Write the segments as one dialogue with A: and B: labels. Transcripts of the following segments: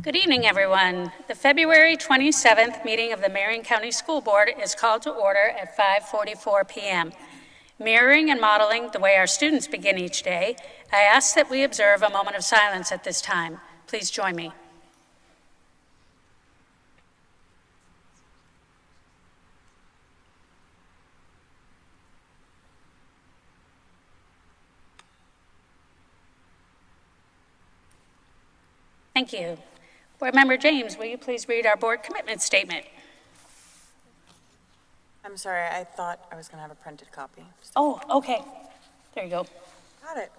A: Good evening, everyone. The February 27th meeting of the Marion County School Board is called to order at 5:44 p.m. Mirroring and modeling the way our students begin each day, I ask that we observe a moment of silence at this time. Please join me. Thank you. Board Member James, will you please read our board commitment statement?
B: I'm sorry, I thought I was going to have a printed copy.
A: Oh, okay. There you go.
B: Got it.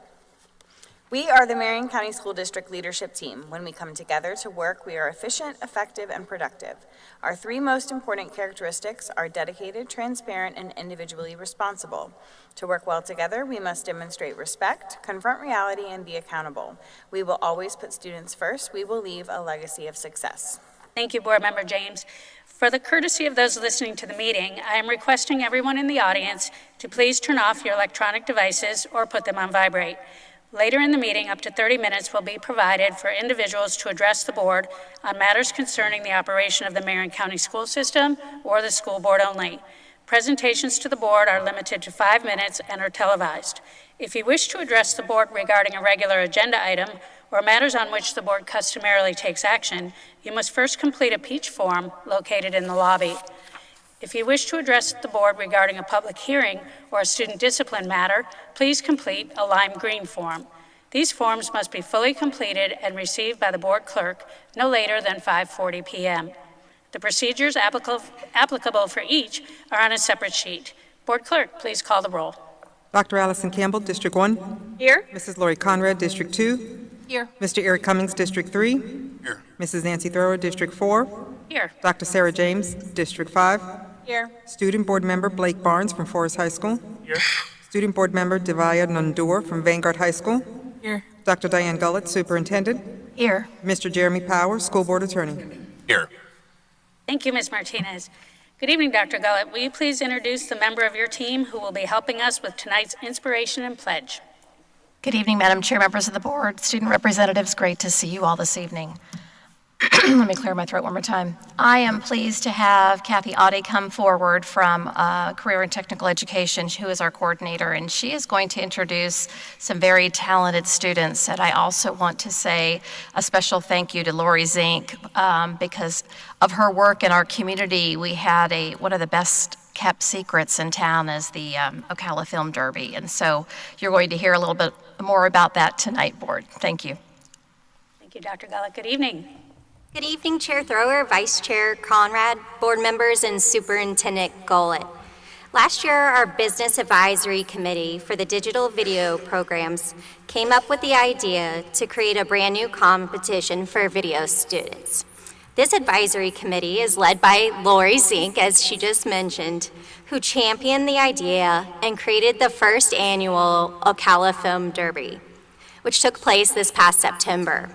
B: We are the Marion County School District Leadership Team. When we come together to work, we are efficient, effective, and productive. Our three most important characteristics are dedicated, transparent, and individually responsible. To work well together, we must demonstrate respect, confront reality, and be accountable. We will always put students first. We will leave a legacy of success.
A: Thank you, Board Member James. For the courtesy of those listening to the meeting, I am requesting everyone in the audience to please turn off your electronic devices or put them on vibrate. Later in the meeting, up to 30 minutes will be provided for individuals to address the board on matters concerning the operation of the Marion County school system or the school board only. Presentations to the board are limited to 5 minutes and are televised. If you wish to address the board regarding a regular agenda item or matters on which the board customarily takes action, you must first complete a peach form located in the lobby. If you wish to address the board regarding a public hearing or a student discipline matter, please complete a lime green form. These forms must be fully completed and received by the board clerk no later than 5:40 p.m. The procedures applicable for each are on a separate sheet. Board clerk, please call the roll.
C: Dr. Allison Campbell, District 1.
A: Here.
C: Mrs. Lori Conrad, District 2.
A: Here.
C: Mr. Eric Cummings, District 3.
D: Here.
C: Mrs. Nancy Thrower, District 4.
A: Here.
C: Dr. Sarah James, District 5.
B: Here.
C: Student Board Member Blake Barnes from Forest High School.
D: Here.
C: Student Board Member Devaya Nundur from Vanguard High School.
B: Here.
C: Dr. Diane Gullett, Superintendent.
A: Here.
C: Mr. Jeremy Powers, School Board Attorney.
D: Here.
A: Thank you, Ms. Martinez. Good evening, Dr. Gullett. Will you please introduce the member of your team who will be helping us with tonight's inspiration and pledge?
E: Good evening, Madam Chair, members of the board, student representatives. Great to see you all this evening. Let me clear my throat one more time. I am pleased to have Kathy Audie come forward from Career and Technical Education, who is our coordinator, and she is going to introduce some very talented students. And I also want to say a special thank you to Lori Zink because of her work in our community. We had one of the best kept secrets in town is the Ocala Film Derby. And so you're going to hear a little bit more about that tonight, board. Thank you.
A: Thank you, Dr. Gullett. Good evening.
F: Good evening, Chair Thrower, Vice Chair Conrad, board members, and Superintendent Gullett. Last year, our Business Advisory Committee for the digital video programs came up with the idea to create a brand new competition for video students. This advisory committee is led by Lori Zink, as she just mentioned, who championed the idea and created the first annual Ocala Film Derby, which took place this past September.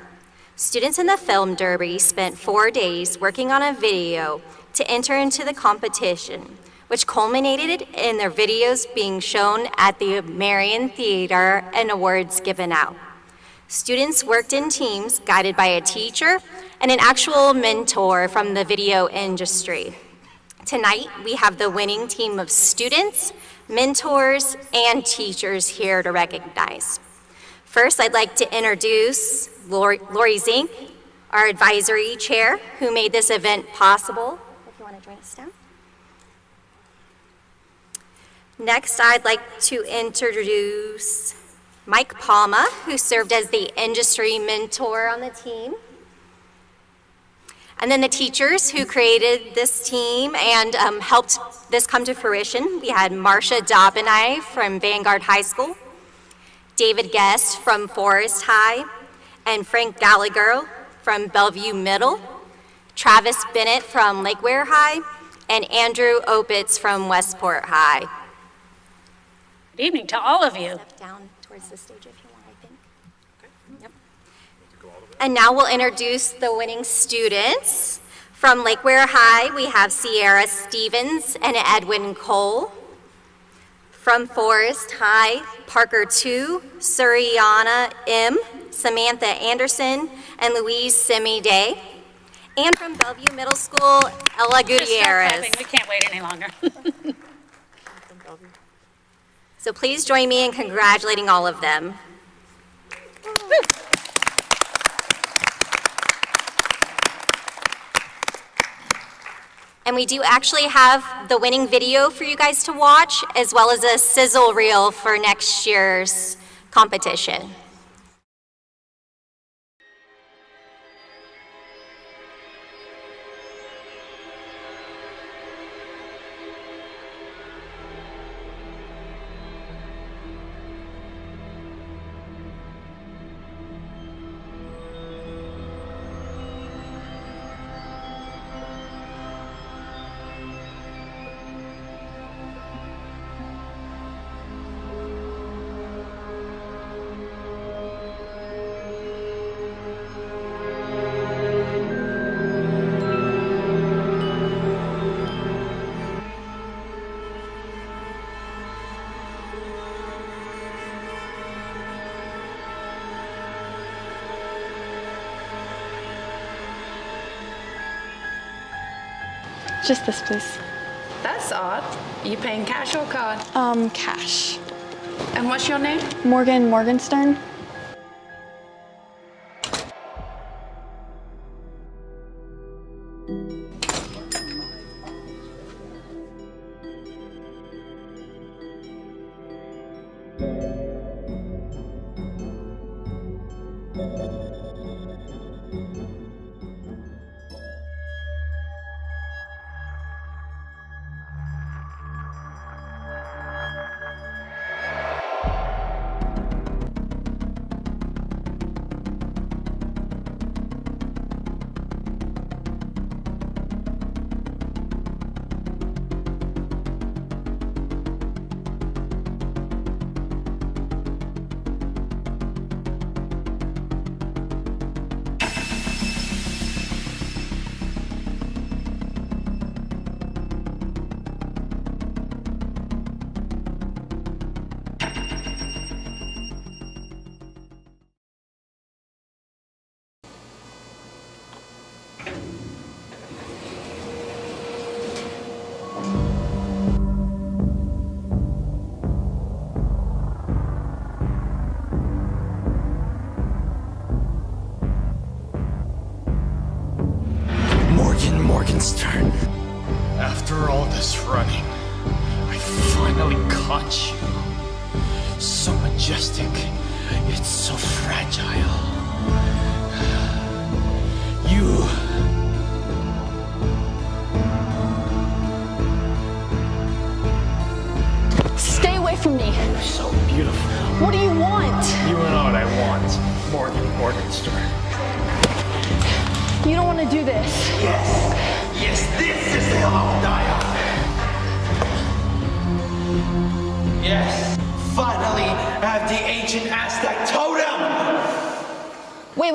F: Students in the Film Derby spent 4 days working on a video to enter into the competition, which culminated in their videos being shown at the Marion Theater and awards given out. Students worked in teams guided by a teacher and an actual mentor from the video industry. Tonight, we have the winning team of students, mentors, and teachers here to recognize. First, I'd like to introduce Lori Zink, our advisory chair, who made this event possible. If you want to join us down. Next, I'd like to introduce Mike Palma, who served as the industry mentor on the team. And then the teachers who created this team and helped this come to fruition. We had Marcia Dobenai from Vanguard High School, David Guest from Forest High, and Frank Gallagher from Bellevue Middle, Travis Bennett from Lake Ware High, and Andrew Opitz from Westport High.
A: Good evening to all of you.
F: Step down towards the stage if you want, I think. Yep. And now we'll introduce the winning students. From Lake Ware High, we have Sierra Stevens and Edwin Cole. From Forest High, Parker 2, Suriana M, Samantha Anderson, and Louise Simi Day. And from Bellevue Middle School, Ella
A: Just stop
F: Gutierrez.
A: clapping. We can't wait any longer.
F: So please join me in congratulating all of them. And we do actually have the winning video for you guys to watch, as well as a sizzle reel for next year's competition.
D: Just this, please.
G: That's odd. You paying cash or card?
D: Cash.
G: And what's your name?
D: Morgan Morgenstern.
H: Morgenstern. After all this running, I finally caught you. So majestic, it's so fragile. You...
D: Stay away from me.
H: You're so beautiful.
D: What do you want?
H: You know what I want. Morgenstern.
D: You don't want to do this.
H: Yes, this is the hill I will die on. Yes, finally I have the ancient Aztec totem!
D: Wait.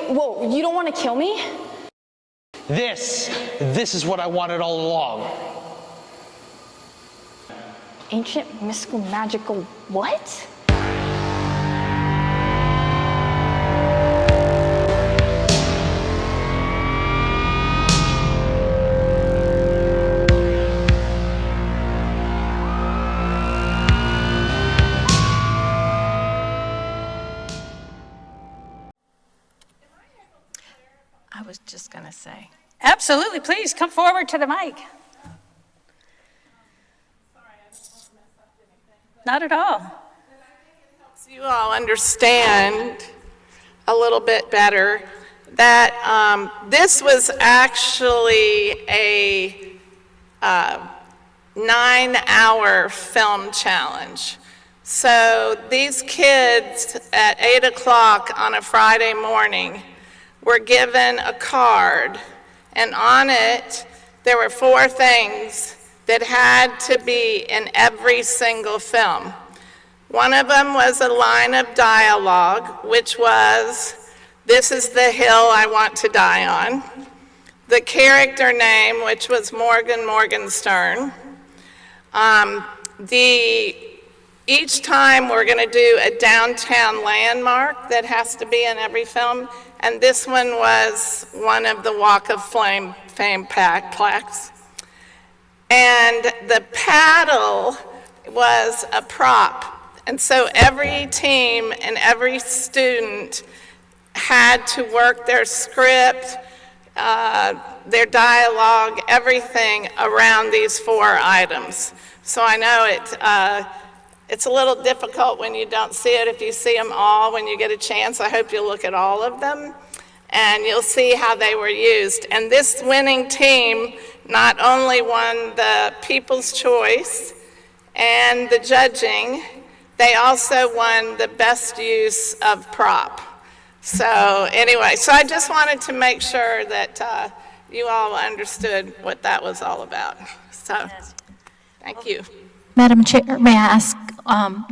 D: Whoa, you don't want to kill me?
H: This is what I wanted all along.
D: Ancient, mystical, magical, what?
E: I was just going to say.
A: Absolutely, please come forward to the mic. Not at all.
I: So you all understand a little bit better that this was actually a 9-hour film challenge. So these kids at 8 o'clock on a Friday morning were given a card, and on it there were 4 things that had to be in every single film. One of them was a line of dialogue, which was, "This is the hill I want to die on." The character name, which was Morgenstern. The Each time, we're going to do a downtown landmark that has to be in every film, and this one was one of the Walk of Fame plaques. And the paddle was a prop, and so every team and every student had to work their script, their dialogue, everything around these 4 items. So I know it's a little difficult when you don't see it. If you see them all when you get a chance, I hope you'll look at all of them, and you'll see how they were used. And this winning team not only won the People's Choice and the judging, they also won the best use of prop. So anyway, so I just wanted to make sure that you all understood what that was all about. So, thank you.
E: Madam Chair, may I ask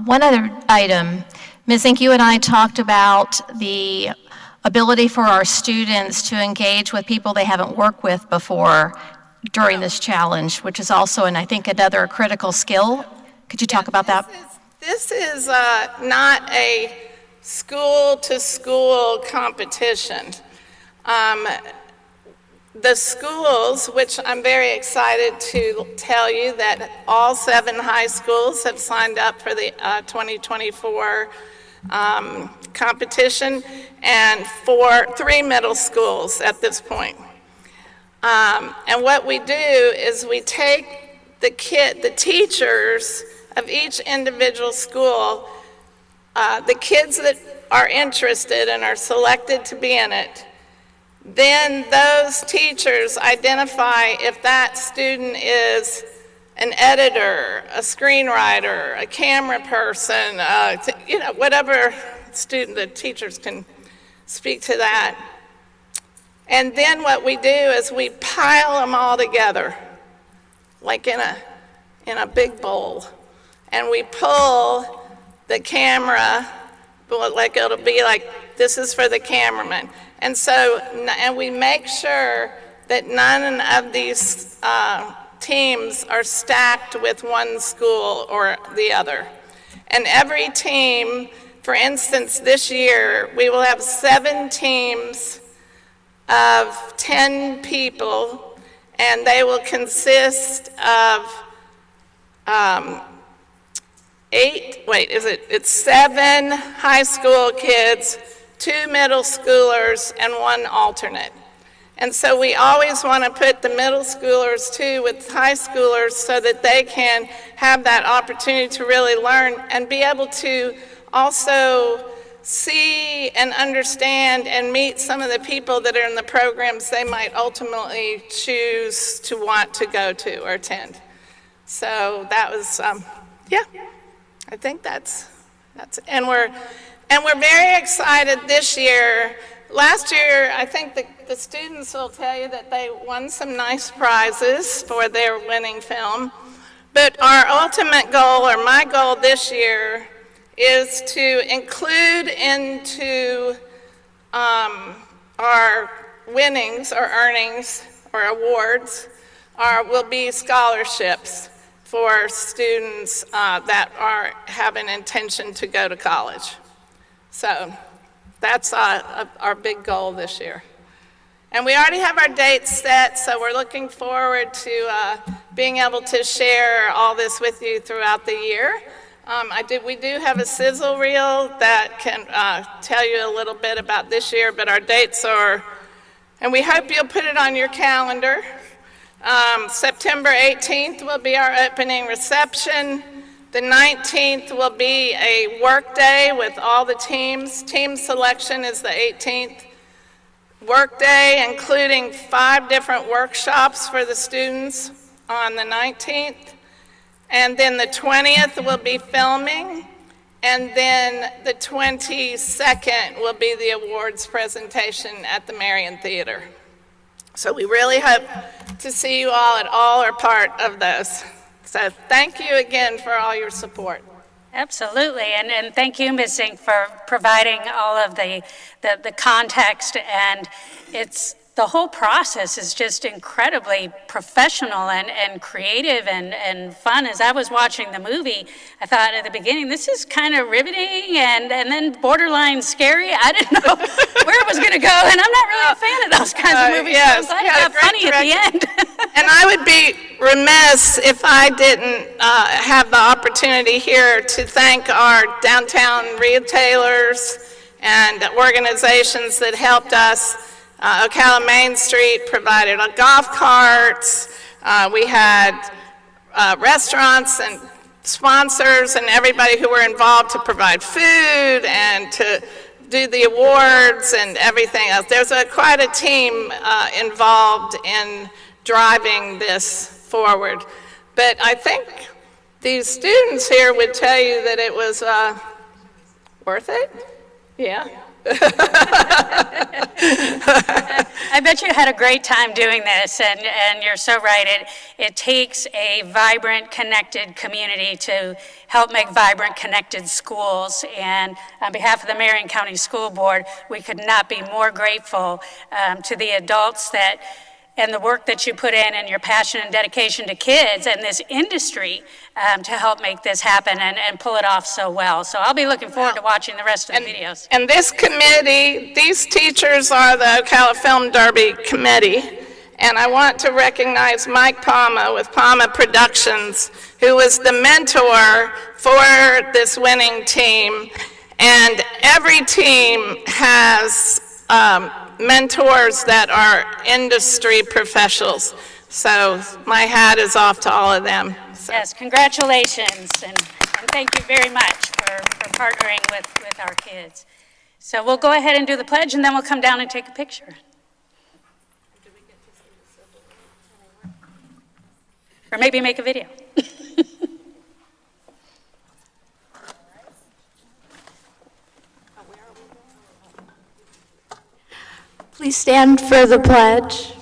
E: one other item? Ms. Zink, you and I talked about the ability for our students to engage with people they haven't worked with before during this challenge, which is also, and I think, another critical skill. Could you talk about that?
I: This is not a school-to-school competition. The schools, which I'm very excited to tell you that all 7 high schools have signed up for the 2024 competition, and 3 middle schools at this point. And what we do is we take the teachers of each individual school, the kids that are interested and are selected to be in it. Then those teachers identify if that student is an editor, a screenwriter, a camera person, whatever student, the teachers can speak to that. And then what we do is we pile them all together, like in a big bowl. And we pull the camera, like it'll be like, this is for the cameraman. And so, and we make sure that none of these teams are stacked with one school or the other. And every team, for instance, this year, we will have 7 teams of 10 people, and they will consist of it's 7 high school kids, 2 middle schoolers, and 1 alternate. And so we always want to put the middle schoolers too with high schoolers so that they can have that opportunity to really learn and be able to also see and understand and meet some of the people that are in the programs they might ultimately choose to want to go to or attend. So that was, I think that's and we're very excited this year. Last year, I think the students will tell you that they won some nice prizes for their winning film. But our ultimate goal, or my goal this year, is to include into our winnings or earnings or awards will be scholarships for students that have an intention to go to college. So that's our big goal this year. And we already have our dates set, so we're looking forward to being able to share all this with you throughout the year. We do have a sizzle reel that can tell you a little bit about this year, but our dates are, and we hope you'll put it on your calendar. September 18th will be our opening reception. The 19th will be a work day with all the teams. Team selection is the 18th. Work day, including 5 different workshops for the students on the 19th. And then the 20th will be filming. And then the 22nd will be the awards presentation at the Marion Theater. So we really hope to see you all at all or part of those. So thank you again for all your support.
A: Absolutely, and thank you, Ms. Zink, for providing all of the context. And it's the whole process is just incredibly professional and creative and fun. As I was watching the movie, I thought at the beginning, this is kind of riveting and then borderline scary. I didn't know where it was going to go, and I'm not really a fan of those kinds of movies,
I: yes,
A: so I'm glad it got funny at the end.
I: And I would be remiss if I didn't have the opportunity here to thank our downtown retailers and organizations that helped us. Ocala Main Street provided golf carts. We had restaurants and sponsors and everybody who were involved to provide food and to do the awards and everything else. There's quite a team involved in driving this forward. But I think these students here would tell you that it was worth it. Yeah.
A: I bet you had a great time doing this, and you're so right. It takes a vibrant, connected community to help make vibrant, connected schools. And on behalf of the Marion County School Board, we could not be more grateful to the adults and the work that you put in and your passion and dedication to kids and this industry to help make this happen and pull it off so well. So I'll be looking forward to watching the rest of the videos.
I: And this committee, these teachers are the Ocala Film Derby Committee. And I want to recognize Mike Palma with Palma Productions, who was the mentor for this winning team. And every team has mentors that are industry professionals. So my hat is off to all of them. So.
A: Yes, congratulations, and thank you very much for partnering with our kids. So we'll go ahead and do the pledge, and then we'll come down and take a picture. Or maybe make a video.
J: Please stand for the pledge.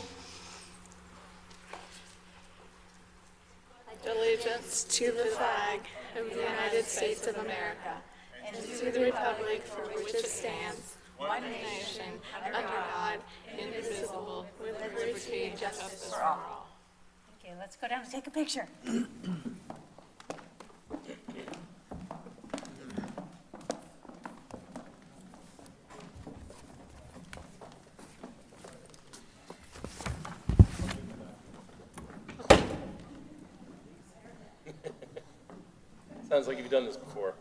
I: Allegiance to the flag of the United States of America and to the republic for which it stands, one nation, under God, indivisible, with liberty and justice for all.
A: Okay, let's go down and take a picture.
K: Sounds like you've done this before.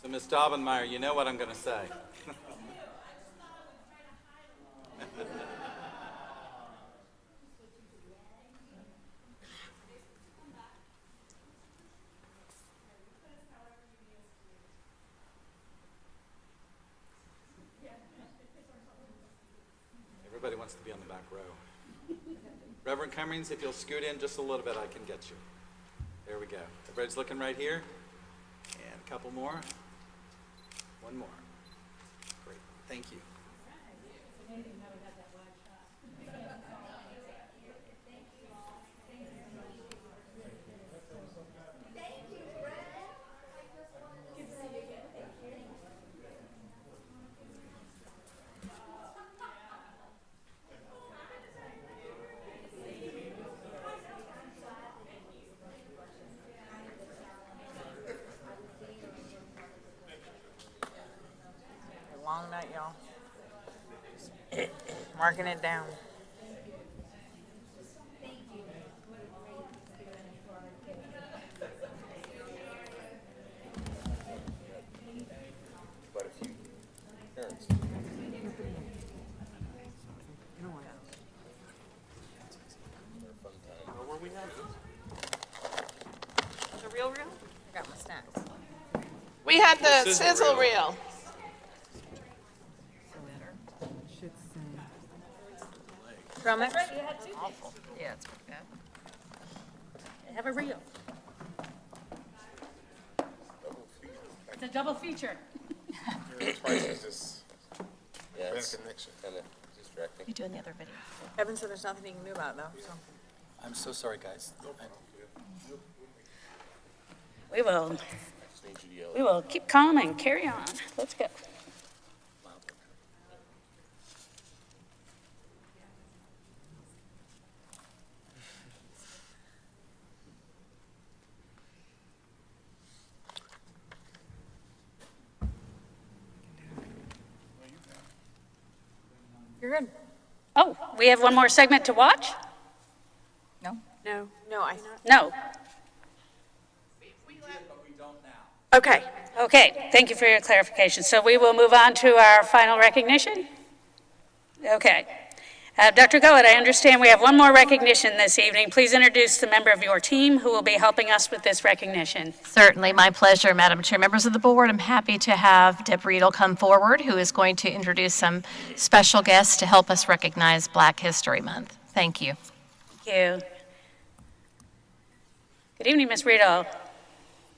L: So, Ms. Daubenmeier, you know what I'm going to say. Everybody wants to be on the back row. Reverend Cummings, if you'll scoot in just a little bit, I can get you. There we go. Everybody's looking right here. And a couple more. One more. Great. Thank you.
B: Long night, y'all. Marking it down.
K: Quite a few parents. Where were we at?
B: The real? I got my snacks.
I: We had the sizzle reel.
B: Drummond?
A: Awful.
E: Yeah, it's pretty bad.
A: Have a reel. It's a double feature.
K: Yeah, it's kind of distracting.
E: You doing the other video?
B: Evan said there's nothing you can do about it, though, so.
L: I'm so sorry, guys.
A: We will keep calm and carry on. Let's go.
B: You're good.
A: Oh, we have one more segment to watch?
B: No.
J: No.
B: No,
A: No.
J: Okay.
A: Okay, thank you for your clarification. So we will move on to our final recognition? Okay. Dr. Gullett, I understand we have one more recognition this evening. Please introduce the member of your team who will be helping us with this recognition.
E: Certainly, my pleasure, Madam Chair. Members of the board, I'm happy to have Deb Riedel come forward, who is going to introduce some special guests to help us recognize Black History Month. Thank you.
A: Thank you. Good evening, Ms. Riedel.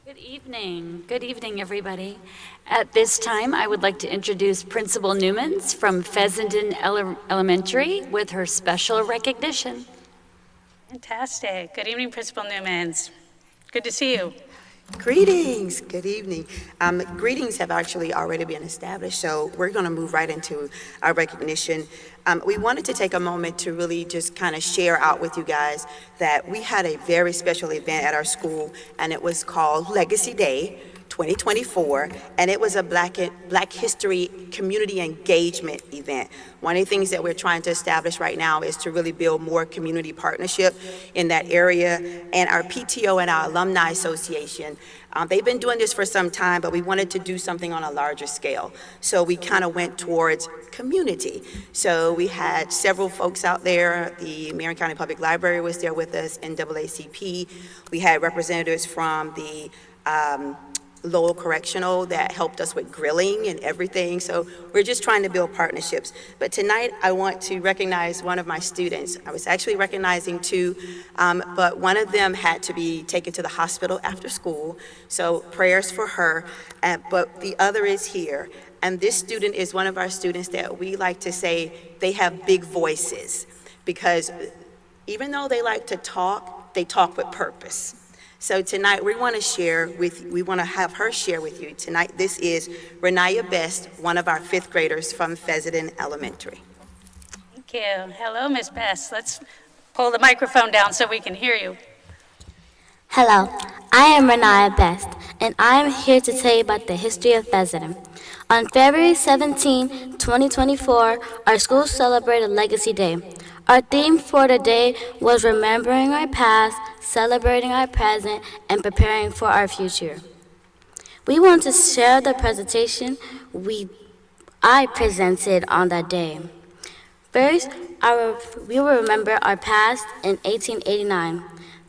M: Good evening. Good evening, everybody. At this time, I would like to introduce Principal Newmans from Fessenden Elementary with her special recognition.
A: Fantastic. Good evening, Principal Newmans. Good to see you.
N: Greetings. Good evening. Greetings have actually already been established, so we're going to move right into our recognition. We wanted to take a moment to really just kind of share out with you guys that we had a very special event at our school, and it was called Legacy Day 2024, and it was a Black History community engagement event. One of the things that we're trying to establish right now is to really build more community partnership in that area, and our PTO and our Alumni Association, they've been doing this for some time, but we wanted to do something on a larger scale. So we kind of went towards community. So we had several folks out there. The Marion County Public Library was there with us, NAACP. We had representatives from the Lowell Correctional that helped us with grilling and everything. So we're just trying to build partnerships. But tonight I want to recognize one of my students. I was actually recognizing two, but one of them had to be taken to the hospital after school. So prayers for her. But the other is here. And this student is one of our students that we like to say they have big voices, because even though they like to talk, they talk with purpose. So tonight we want to have her share with you tonight. This is Renaya Best, one of our fifth graders from Fessenden Elementary.
A: Thank you. Hello, Ms. Best. Let's pull the microphone down so we can hear you.
O: Hello, I am Renaya Best, and I am here to tell you about the history of Fessenden. On February 17, 2024, our school celebrated Legacy Day. Our theme for the day was remembering our past, celebrating our present, and preparing for our future. We want to share the presentation I presented on that day. First, we will remember our past in 1889.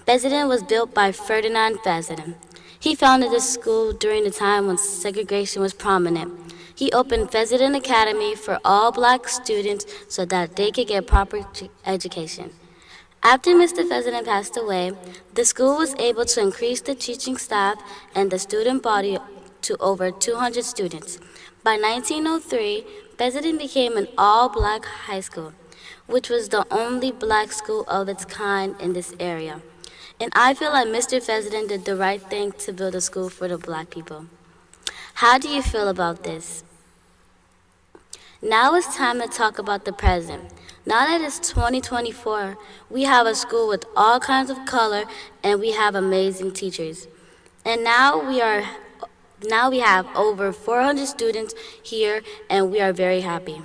O: Fessenden was built by Ferdinand Fessenden. He founded the school during the time when segregation was prominent. He opened Fessenden Academy for all Black students so that they could get proper education. After Mr. Fessenden passed away, the school was able to increase the teaching staff and the student body to over 200 students. By 1903, Fessenden became an all-Black high school, which was the only Black school of its kind in this area. And I feel like Mr. Fessenden did the right thing to build a school for the Black people. How do you feel about this? Now it's time to talk about the present. Now that it's 2024, we have a school with all kinds of color and we have amazing teachers. And now we have over 400 students here and we are very happy.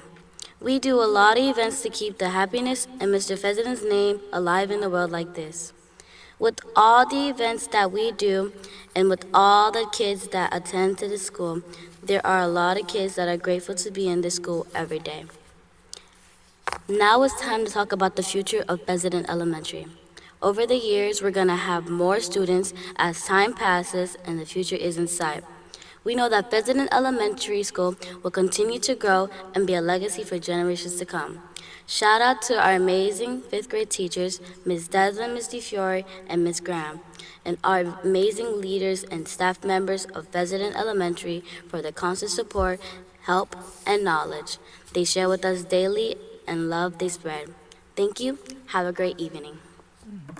O: We do a lot of events to keep the happiness and Mr. Fessenden's name alive in the world like this. With all the events that we do and with all the kids that attend to the school, there are a lot of kids that are grateful to be in this school every day. Now it's time to talk about the future of Fessenden Elementary. Over the years, we're going to have more students as time passes and the future is in sight. We know that Fessenden Elementary School will continue to grow and be a legacy for generations to come. Shout out to our amazing fifth grade teachers, Ms. Desmond, Ms. DeFiore, and Ms. Graham, and our amazing leaders and staff members of Fessenden Elementary for their constant support, help, and knowledge they share with us daily and love they spread. Thank you. Have a great evening.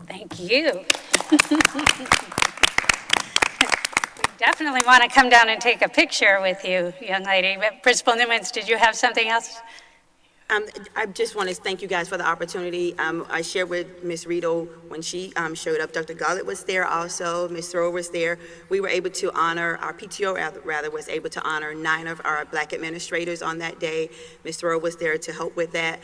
A: Thank you. We definitely want to come down and take a picture with you, young lady. But Principal Newmans, did you have something else?
N: I just want to thank you guys for the opportunity. I shared with Ms. Rito when she showed up. Dr. Gullett was there also. Ms. Thrower was there. We were able to honor, our PTO rather was able to honor 9 of our Black administrators on that day. Ms. Thrower was there to help with that.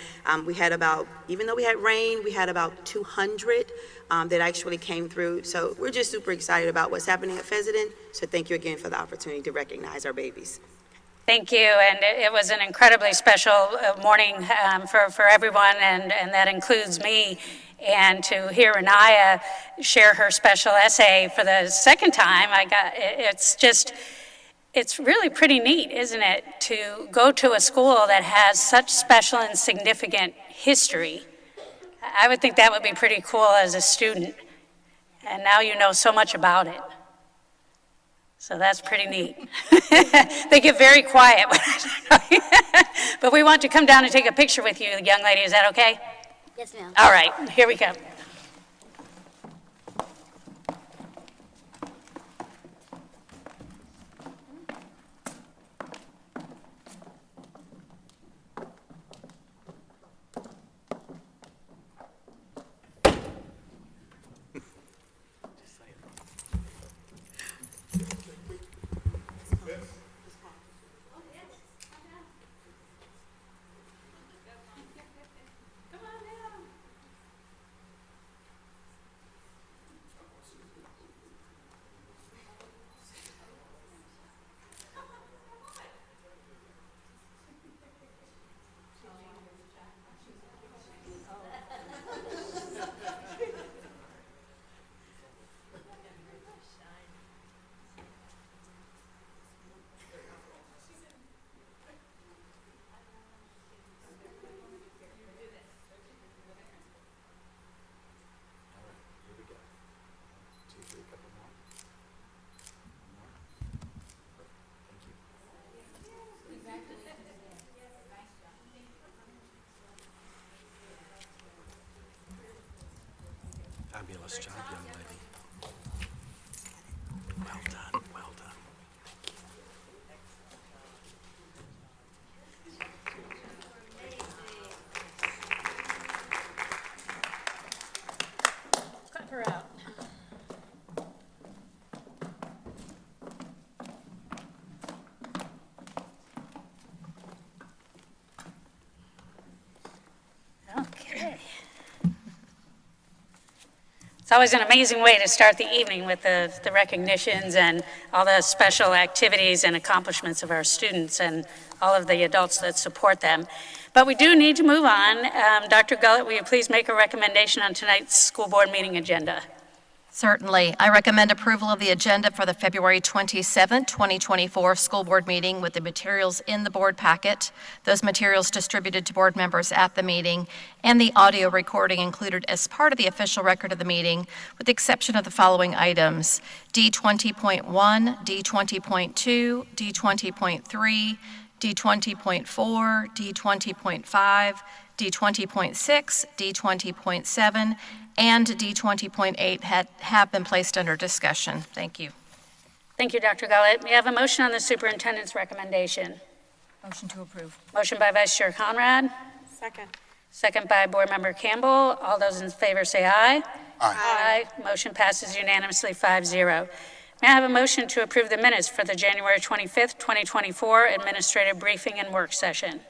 N: We had about, even though we had rain, we had about 200 that actually came through. So we're just super excited about what's happening at Fessenden. So thank you again for the opportunity to recognize our babies.
A: Thank you, and it was an incredibly special morning for everyone, and that includes me. And to hear Renaya share her special essay for the second time, it's really pretty neat, isn't it, to go to a school that has such special and significant history. I would think that would be pretty cool as a student, and now you know so much about it. So that's pretty neat. They get very quiet. But we want to come down and take a picture with you, young lady. Is that okay?
O: Yes, ma'am.
A: All right, here we go.
L: Fabulous job, young lady. Well done, well done.
A: Cut her out. Okay. It's always an amazing way to start the evening with the recognitions and all the special activities and accomplishments of our students and all of the adults that support them. But we do need to move on. Dr. Gullett, will you please make a recommendation on tonight's school board meeting agenda?
E: Certainly. I recommend approval of the agenda for the February 27, 2024 school board meeting with the materials in the board packet, those materials distributed to board members at the meeting, and the audio recording included as part of the official record of the meeting, with the exception of the following items: D20.1, D20.2, D20.3, D20.4, D20.5, D20.6, D20.7, and D20.8 have been placed under discussion. Thank you.
A: Thank you, Dr. Gullett. May I have a motion on the superintendent's recommendation?
G: Motion to approve.
A: Motion by Vice Chair Conrad.
B: Second.
A: Second by Board Member Campbell. All those in favor say aye. Aye. Motion passes unanimously 5-0. May I have a motion to approve the minutes for the January 25th, 2024 administrative briefing and work session?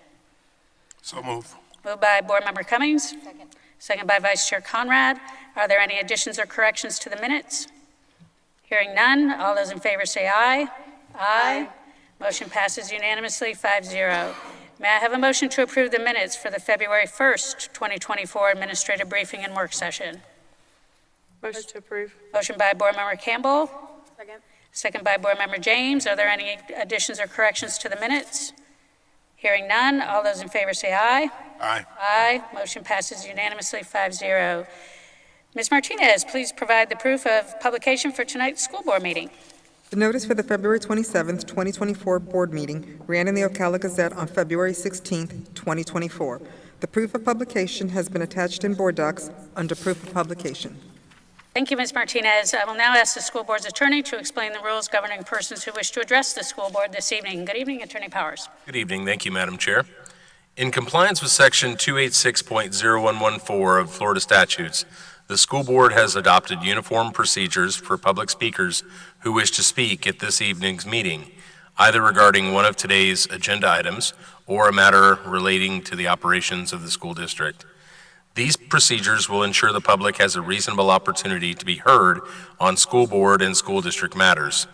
P: So move.
A: Moved by Board Member Cummings.
G: Second.
A: Second by Vice Chair Conrad. Are there any additions or corrections to the minutes? Hearing none, all those in favor say aye. Aye. Motion passes unanimously 5-0. May I have a motion to approve the minutes for the February 1st, 2024 administrative briefing and work session?
B: Motion to approve.
A: Motion by Board Member Campbell.
B: Second.
A: Second by Board Member James. Are there any additions or corrections to the minutes? Hearing none, all those in favor say aye.
P: Aye.
A: Aye. Motion passes unanimously 5-0. Ms. Martinez, please provide the proof of publication for tonight's school board meeting.
C: The notice for the February 27th, 2024 board meeting ran in the Ocala Gazette on February 16th, 2024. The proof of publication has been attached in board docs under proof of publication.
A: Thank you, Ms. Martinez. I will now ask the school board's attorney to explain the rules governing persons who wish to address the school board this evening. Good evening, Attorney Powers.
K: Good evening. Thank you, Madam Chair. In compliance with Section 286.0114 of Florida statutes, the school board has adopted uniform procedures for public speakers who wish to speak at this evening's meeting, either regarding one of today's agenda items or a matter relating to the operations of the school district. These procedures will ensure the public has a reasonable opportunity to be heard on school board and school district matters.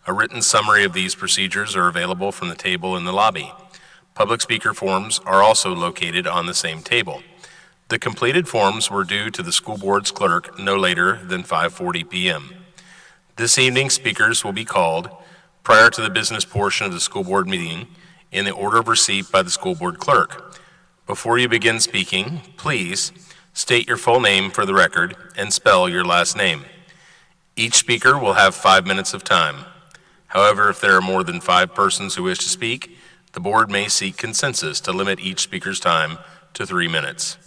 K: A written summary of these procedures are available from the table in the lobby. Public speaker forms are also located on the same table. The completed forms were due to the school board's clerk no later than 5:40 p.m. This evening, speakers will be called prior to the business portion of the school board meeting in the order of receipt by the school board clerk. Before you begin speaking, please state your full name for the record and spell your last name. Each speaker will have 5 minutes of time. However, if there are more than 5 persons who wish to speak, the board may seek consensus to limit each speaker's time to 3 minutes.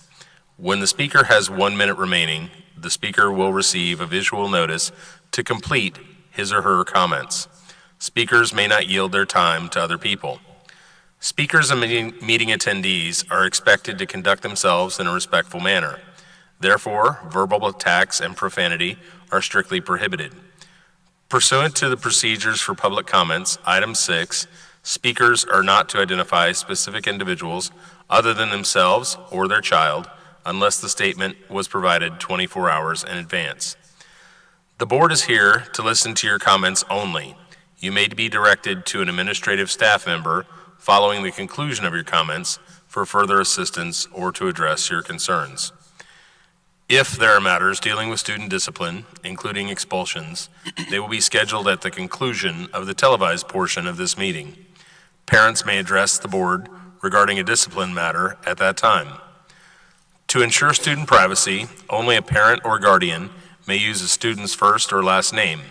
K: When the speaker has 1 minute remaining, the speaker will receive a visual notice to complete his or her comments. Speakers may not yield their time to other people. Speakers and meeting attendees are expected to conduct themselves in a respectful manner. Therefore, verbal attacks and profanity are strictly prohibited. Pursuant to the procedures for public comments, Item 6, speakers are not to identify specific individuals other than themselves or their child unless the statement was provided 24 hours in advance. The board is here to listen to your comments only. You may be directed to an administrative staff member following the conclusion of your comments for further assistance or to address your concerns. If there are matters dealing with student discipline, including expulsions, they will be scheduled at the conclusion of the televised portion of this meeting. Parents may address the board regarding a discipline matter at that time. To ensure student privacy, only a parent or guardian may use a student's first or last name.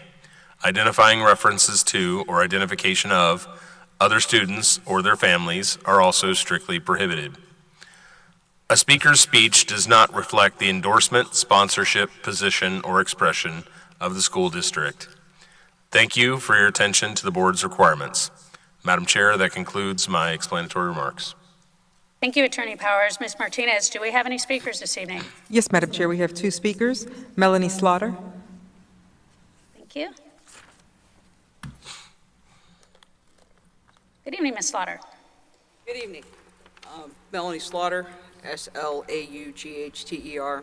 K: Identifying references to or identification of other students or their families are also strictly prohibited. A speaker's speech does not reflect the endorsement, sponsorship, position, or expression of the school district. Thank you for your attention to the board's requirements. Madam Chair, that concludes my explanatory remarks.
A: Thank you, Attorney Powers. Ms. Martinez, do we have any speakers this evening?
C: Yes, Madam Chair, we have 2 speakers. Melanie Slaughter.
A: Thank you. Good evening, Ms. Slaughter.
Q: Good evening. Melanie Slaughter, Slaughter.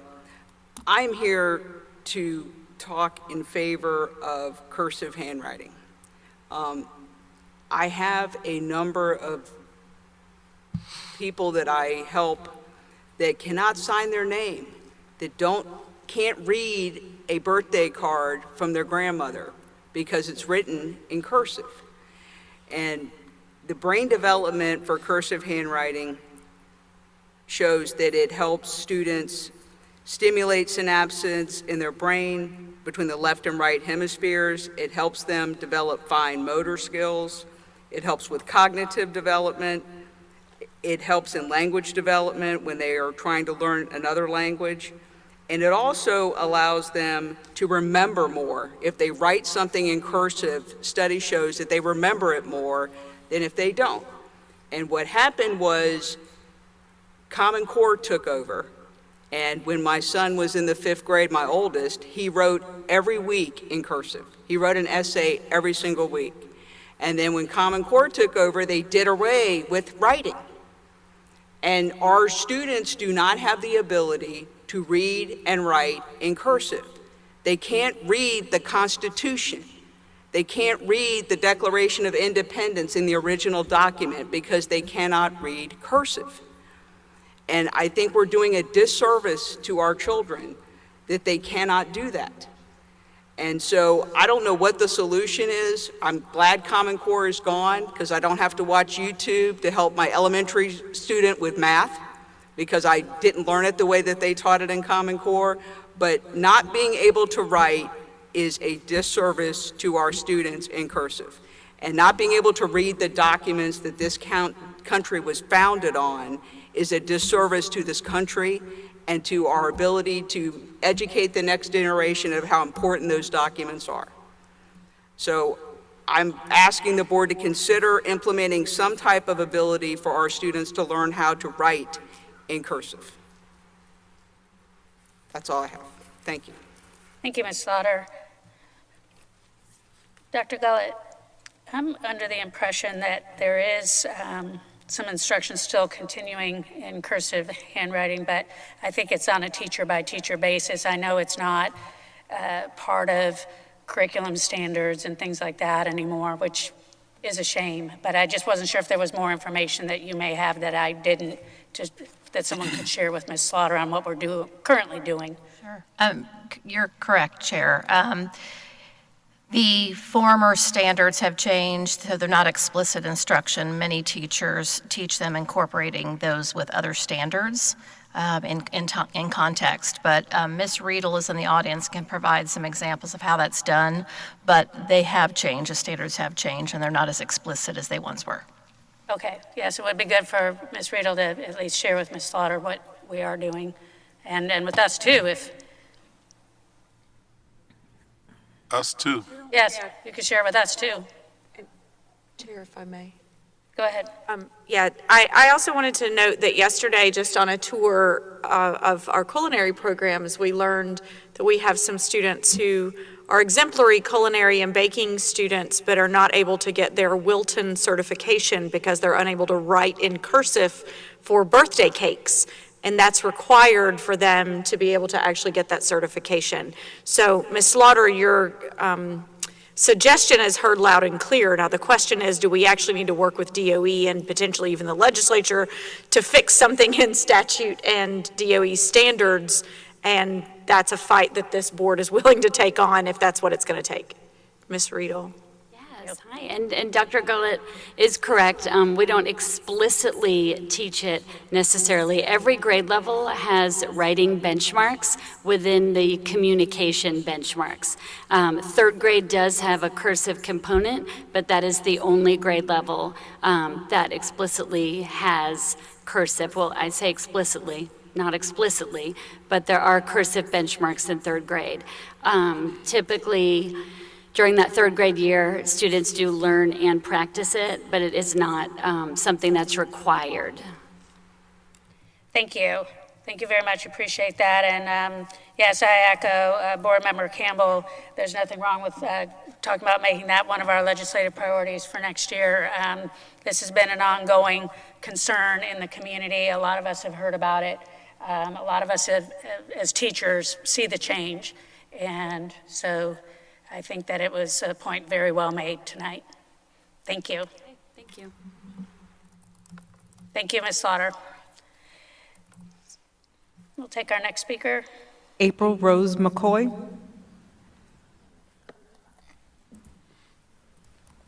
Q: I'm here to talk in favor of cursive handwriting. I have a number of people that I help that cannot sign their name, that can't read a birthday card from their grandmother because it's written in cursive. And the brain development for cursive handwriting shows that it helps students stimulate synapses in their brain between the left and right hemispheres. It helps them develop fine motor skills. It helps with cognitive development. It helps in language development when they are trying to learn another language. And it also allows them to remember more. If they write something in cursive, study shows that they remember it more than if they don't. And what happened was Common Core took over. And when my son was in the 5th grade, my oldest, he wrote every week in cursive. He wrote an essay every single week. And then when Common Core took over, they did away with writing. And our students do not have the ability to read and write in cursive. They can't read the Constitution. They can't read the Declaration of Independence in the original document because they cannot read cursive. And I think we're doing a disservice to our children that they cannot do that. And so I don't know what the solution is. I'm glad Common Core is gone because I don't have to watch YouTube to help my elementary student with math because I didn't learn it the way that they taught it in Common Core. But not being able to write is a disservice to our students in cursive. And not being able to read the documents that this country was founded on is a disservice to this country and to our ability to educate the next generation of how important those documents are. So I'm asking the board to consider implementing some type of ability for our students to learn how to write in cursive. That's all I have. Thank you.
A: Thank you, Ms. Slaughter. Dr. Gullett, I'm under the impression that there is some instruction still continuing in cursive handwriting, but I think it's on a teacher-by-teacher basis. I know it's not part of curriculum standards and things like that anymore, which is a shame, but I just wasn't sure if there was more information that you may have that I didn't, just that someone could share with Ms. Slaughter on what we're currently doing.
E: Sure. You're correct, Chair. The former standards have changed, so they're not explicit instruction. Many teachers teach them incorporating those with other standards in context. But Ms. Riedel is in the audience, can provide some examples of how that's done. But they have changed, the standards have changed, and they're not as explicit as they once were.
A: Okay, yes, it would be good for Ms. Riedel to at least share with Ms. Slaughter what we are doing, and with us too, if...
P: Us too.
A: Yes, you could share with us too.
J: Chair, if I may.
A: Go ahead.
J: Yeah, I also wanted to note that yesterday, just on a tour of our culinary programs, we learned that we have some students who are exemplary culinary and baking students, but are not able to get their Wilton certification because they're unable to write in cursive for birthday cakes. And that's required for them to be able to actually get that certification. So, Ms. Slaughter, your suggestion is heard loud and clear. Now, the question is, do we actually need to work with DOE and potentially even the legislature to fix something in statute and DOE standards? And that's a fight that this board is willing to take on if that's what it's going to take. Ms. Riedel.
M: Yes, hi, and Dr. Gullett is correct. We don't explicitly teach it necessarily. Every grade level has writing benchmarks within the communication benchmarks. Third grade does have a cursive component, but that is the only grade level that explicitly has cursive. Well, I say explicitly, not explicitly, but there are cursive benchmarks in third grade. Typically, during that third grade year, students do learn and practice it, but it is not something that's required.
A: Thank you. Thank you very much. Appreciate that. And yes, I echo Board Member Campbell. There's nothing wrong with talking about making that one of our legislative priorities for next year. This has been an ongoing concern in the community. A lot of us have heard about it. A lot of us have, as teachers, see the change. And so I think that it was a point very well made tonight. Thank you.
M: Okay, thank you.
A: Thank you, Ms. Slaughter. We'll take our next speaker.
C: April Rose McCoy.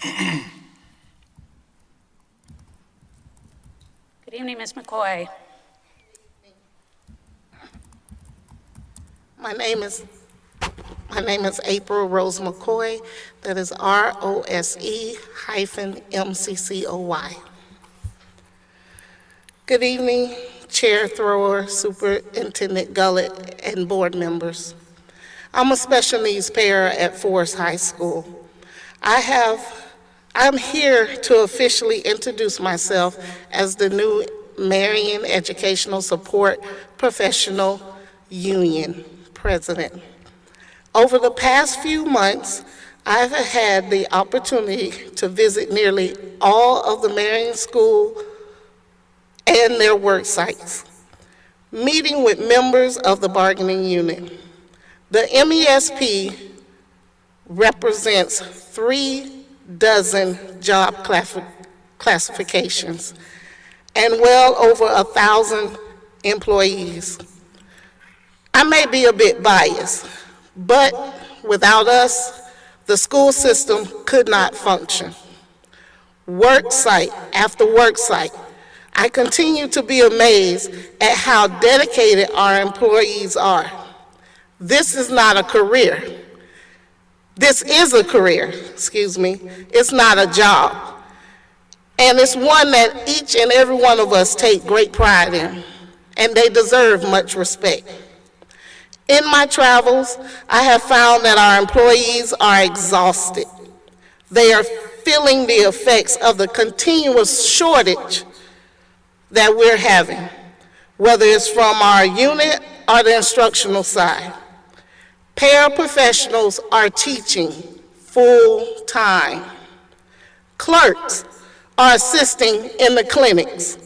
A: Good evening, Ms. McCoy.
R: My name is April Rose McCoy. That is ROSE-MCCOY. Good evening, Chair Thrower, Superintendent Gullett, and board members. I'm a special needs para at Forest High School. I'm here to officially introduce myself as the new Marion Educational Support Professional Union President. Over the past few months, I've had the opportunity to visit nearly all of the Marion School and their work sites, meeting with members of the bargaining unit. The MESP represents 36 job classifications and well over 1,000 employees. I may be a bit biased, but without us, the school system could not function. Work site after work site, I continue to be amazed at how dedicated our employees are. This is not a career. This is a career, excuse me. It's not a job. And it's one that each and every one of us take great pride in, and they deserve much respect. In my travels, I have found that our employees are exhausted. They are feeling the effects of the continuous shortage that we're having, whether it's from our unit or the instructional side. Paraprofessionals are teaching full-time. Clerks are assisting in the clinics.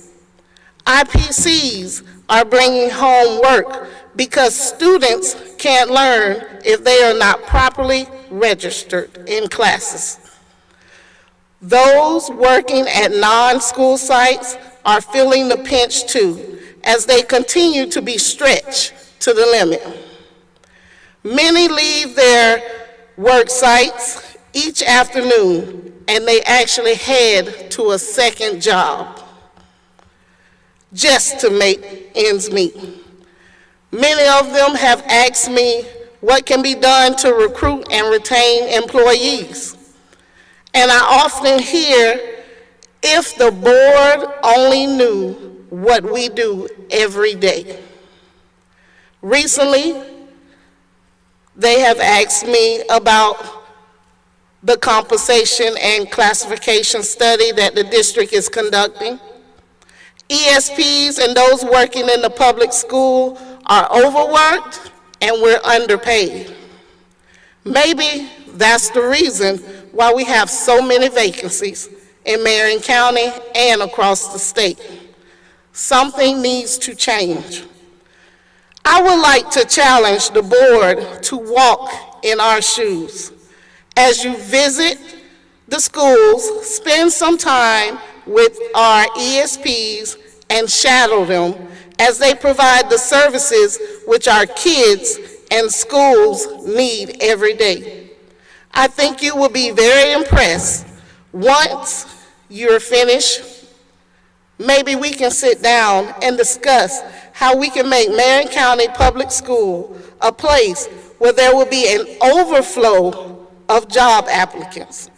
R: IPCs are bringing home work because students can't learn if they are not properly registered in classes. Those working at non-school sites are feeling the pinch too, as they continue to be stretched to the limit. Many leave their work sites each afternoon, and they actually head to a second job just to make ends meet. Many of them have asked me what can be done to recruit and retain employees. And I often hear, if the board only knew what we do every day. Recently, they have asked me about the compensation and classification study that the district is conducting. ESPs and those working in the public school are overworked and we're underpaid. Maybe that's the reason why we have so many vacancies in Marion County and across the state. Something needs to change. I would like to challenge the board to walk in our shoes. As you visit the schools, spend some time with our ESPs and shadow them as they provide the services which our kids and schools need every day. I think you will be very impressed. Once you're finished, maybe we can sit down and discuss how we can make Marion County Public School a place where there will be an overflow of job applicants.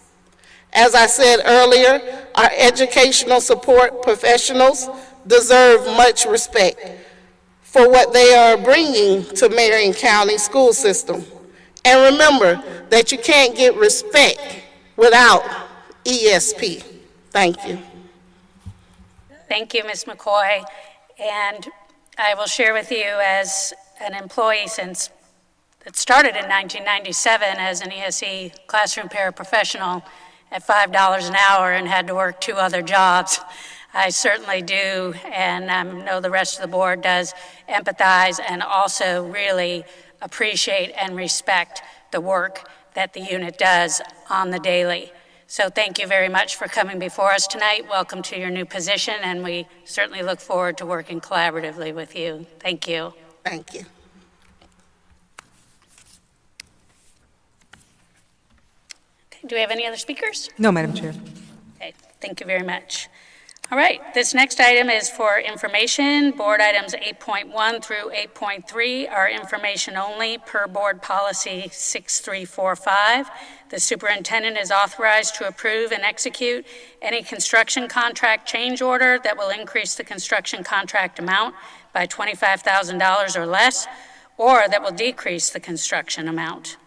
R: As I said earlier, our educational support professionals deserve much respect for what they are bringing to Marion County school system. And remember that you can't get respect without ESP. Thank you.
A: Thank you, Ms. McCoy. And I will share with you, as an employee since it started in 1997 as an ESE classroom paraprofessional at $5 an hour and had to work 2 other jobs. I certainly do, and I know the rest of the board does, empathize and also really appreciate and respect the work that the unit does on the daily. So thank you very much for coming before us tonight. Welcome to your new position, and we certainly look forward to working collaboratively with you. Thank you.
R: Thank you.
A: Okay, do we have any other speakers?
C: No, Madam Chair.
A: Okay, thank you very much. All right, this next item is for information. Board items 8.1 through 8.3 are information only per board policy 6345. The superintendent is authorized to approve and execute any construction contract change order that will increase the construction contract amount by $25,000 or less, or that will decrease the construction amount.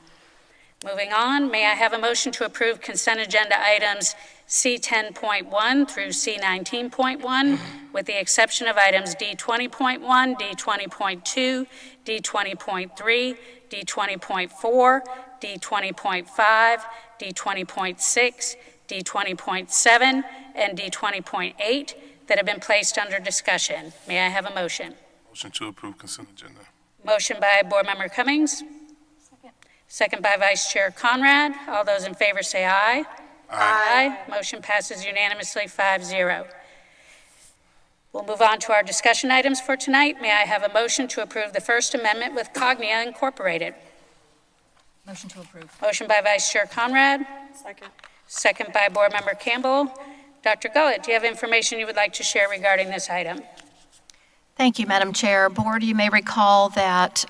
A: Moving on, may I have a motion to approve consent agenda items C10.1 through C19.1, with the exception of items D20.1, D20.2, D20.3, D20.4, D20.5, D20.6, D20.7, and D20.8 that have been placed under discussion. May I have a motion?
P: Motion to approve consent agenda.
A: Motion by Board Member Cummings. Second by Vice Chair Conrad. All those in favor say aye. Aye. Motion passes unanimously 5-0. We'll move on to our discussion items for tonight. May I have a motion to approve the First Amendment with Cognia Incorporated?
E: Motion to approve.
A: Motion by Vice Chair Conrad.
J: Second.
A: Second by Board Member Campbell. Dr. Gullett, do you have information you would like to share regarding this item?
E: Thank you, Madam Chair. Board, you may recall that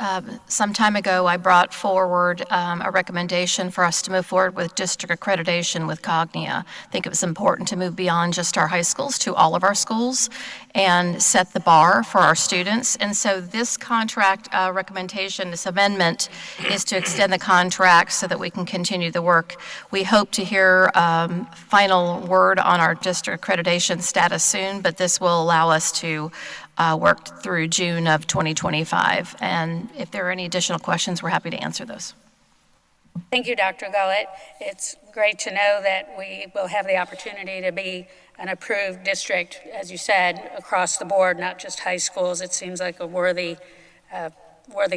E: some time ago I brought forward a recommendation for us to move forward with district accreditation with Cognia. I think it was important to move beyond just our high schools to all of our schools and set the bar for our students. And so this contract recommendation, this amendment, is to extend the contract so that we can continue the work. We hope to hear final word on our district accreditation status soon, but this will allow us to work through June of 2025. And if there are any additional questions, we're happy to answer those.
A: Thank you, Dr. Gullett. It's great to know that we will have the opportunity to be an approved district, as you said, across the board, not just high schools. It seems like a worthy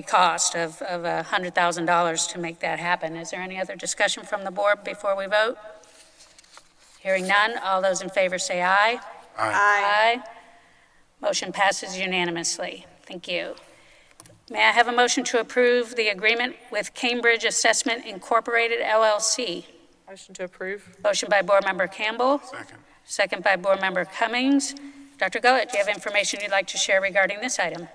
A: cost of $100,000 to make that happen. Is there any other discussion from the board before we vote? Hearing none, all those in favor say aye.
B: Aye.
A: Motion passes unanimously. Thank you. May I have a motion to approve the agreement with Cambridge Assessment Incorporated, LLC?
J: Motion to approve.
A: Motion by Board Member Campbell.
P: Second.
A: Second by Board Member Cummings. Dr. Gullett, do you have information you'd like to share regarding this item?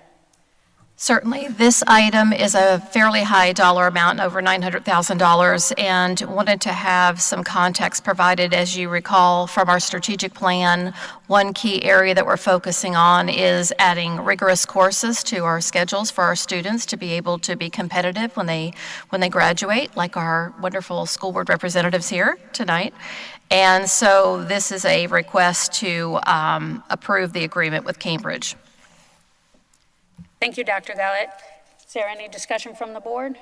E: Certainly. This item is a fairly high dollar amount, over $900,000, and wanted to have some context provided. As you recall from our strategic plan, one key area that we're focusing on is adding rigorous courses to our schedules for our students to be able to be competitive when they graduate, like our wonderful school board representatives here tonight. And so this is a request to approve the agreement with Cambridge.
A: Thank you, Dr. Gullett. Is there any discussion from the board?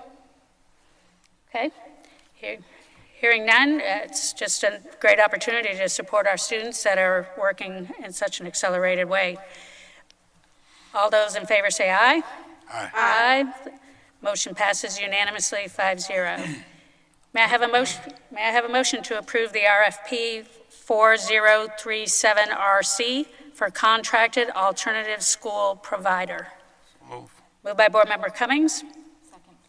A: Okay. Hearing none, it's just a great opportunity to support our students that are working in such an accelerated way. All those in favor say aye.
P: Aye.
A: Aye. Motion passes unanimously, 5-0. May I have a motion to approve the RFP 4037RC for contracted alternative school provider?
P: Move.
A: Moved by Board Member Cummings.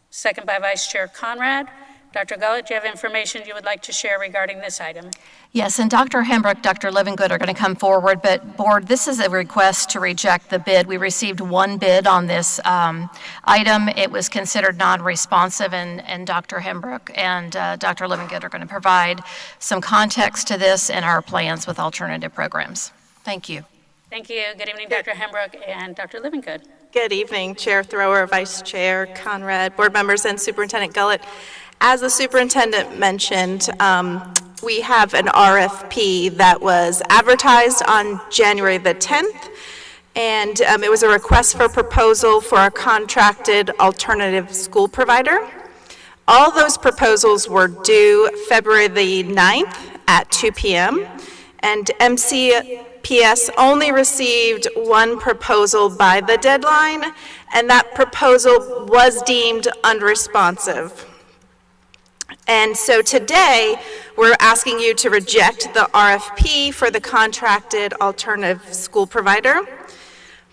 A: Second by Vice Chair Conrad. Dr. Gullett, do you have information you would like to share regarding this item?
E: Yes, and Dr. Hembrook, Dr. Livingood are going to come forward, but Board, this is a request to reject the bid. We received one bid on this item. It was considered non-responsive, and Dr. Hembrook and Dr. Livingood are going to provide some context to this and our plans with alternative programs. Thank you.
A: Thank you. Good evening, Dr. Hembrook and Dr. Livingood.
S: Good evening, Chair Thrower, Vice Chair Conrad, board members, and Superintendent Gullett. As the superintendent mentioned, we have an RFP that was advertised on January the 10th, and it was a request for proposal for a contracted alternative school provider. All those proposals were due February the 9th at 2 p.m., and MCPS only received one proposal by the deadline, and that proposal was deemed unresponsive. And so today, we're asking you to reject the RFP for the contracted alternative school provider.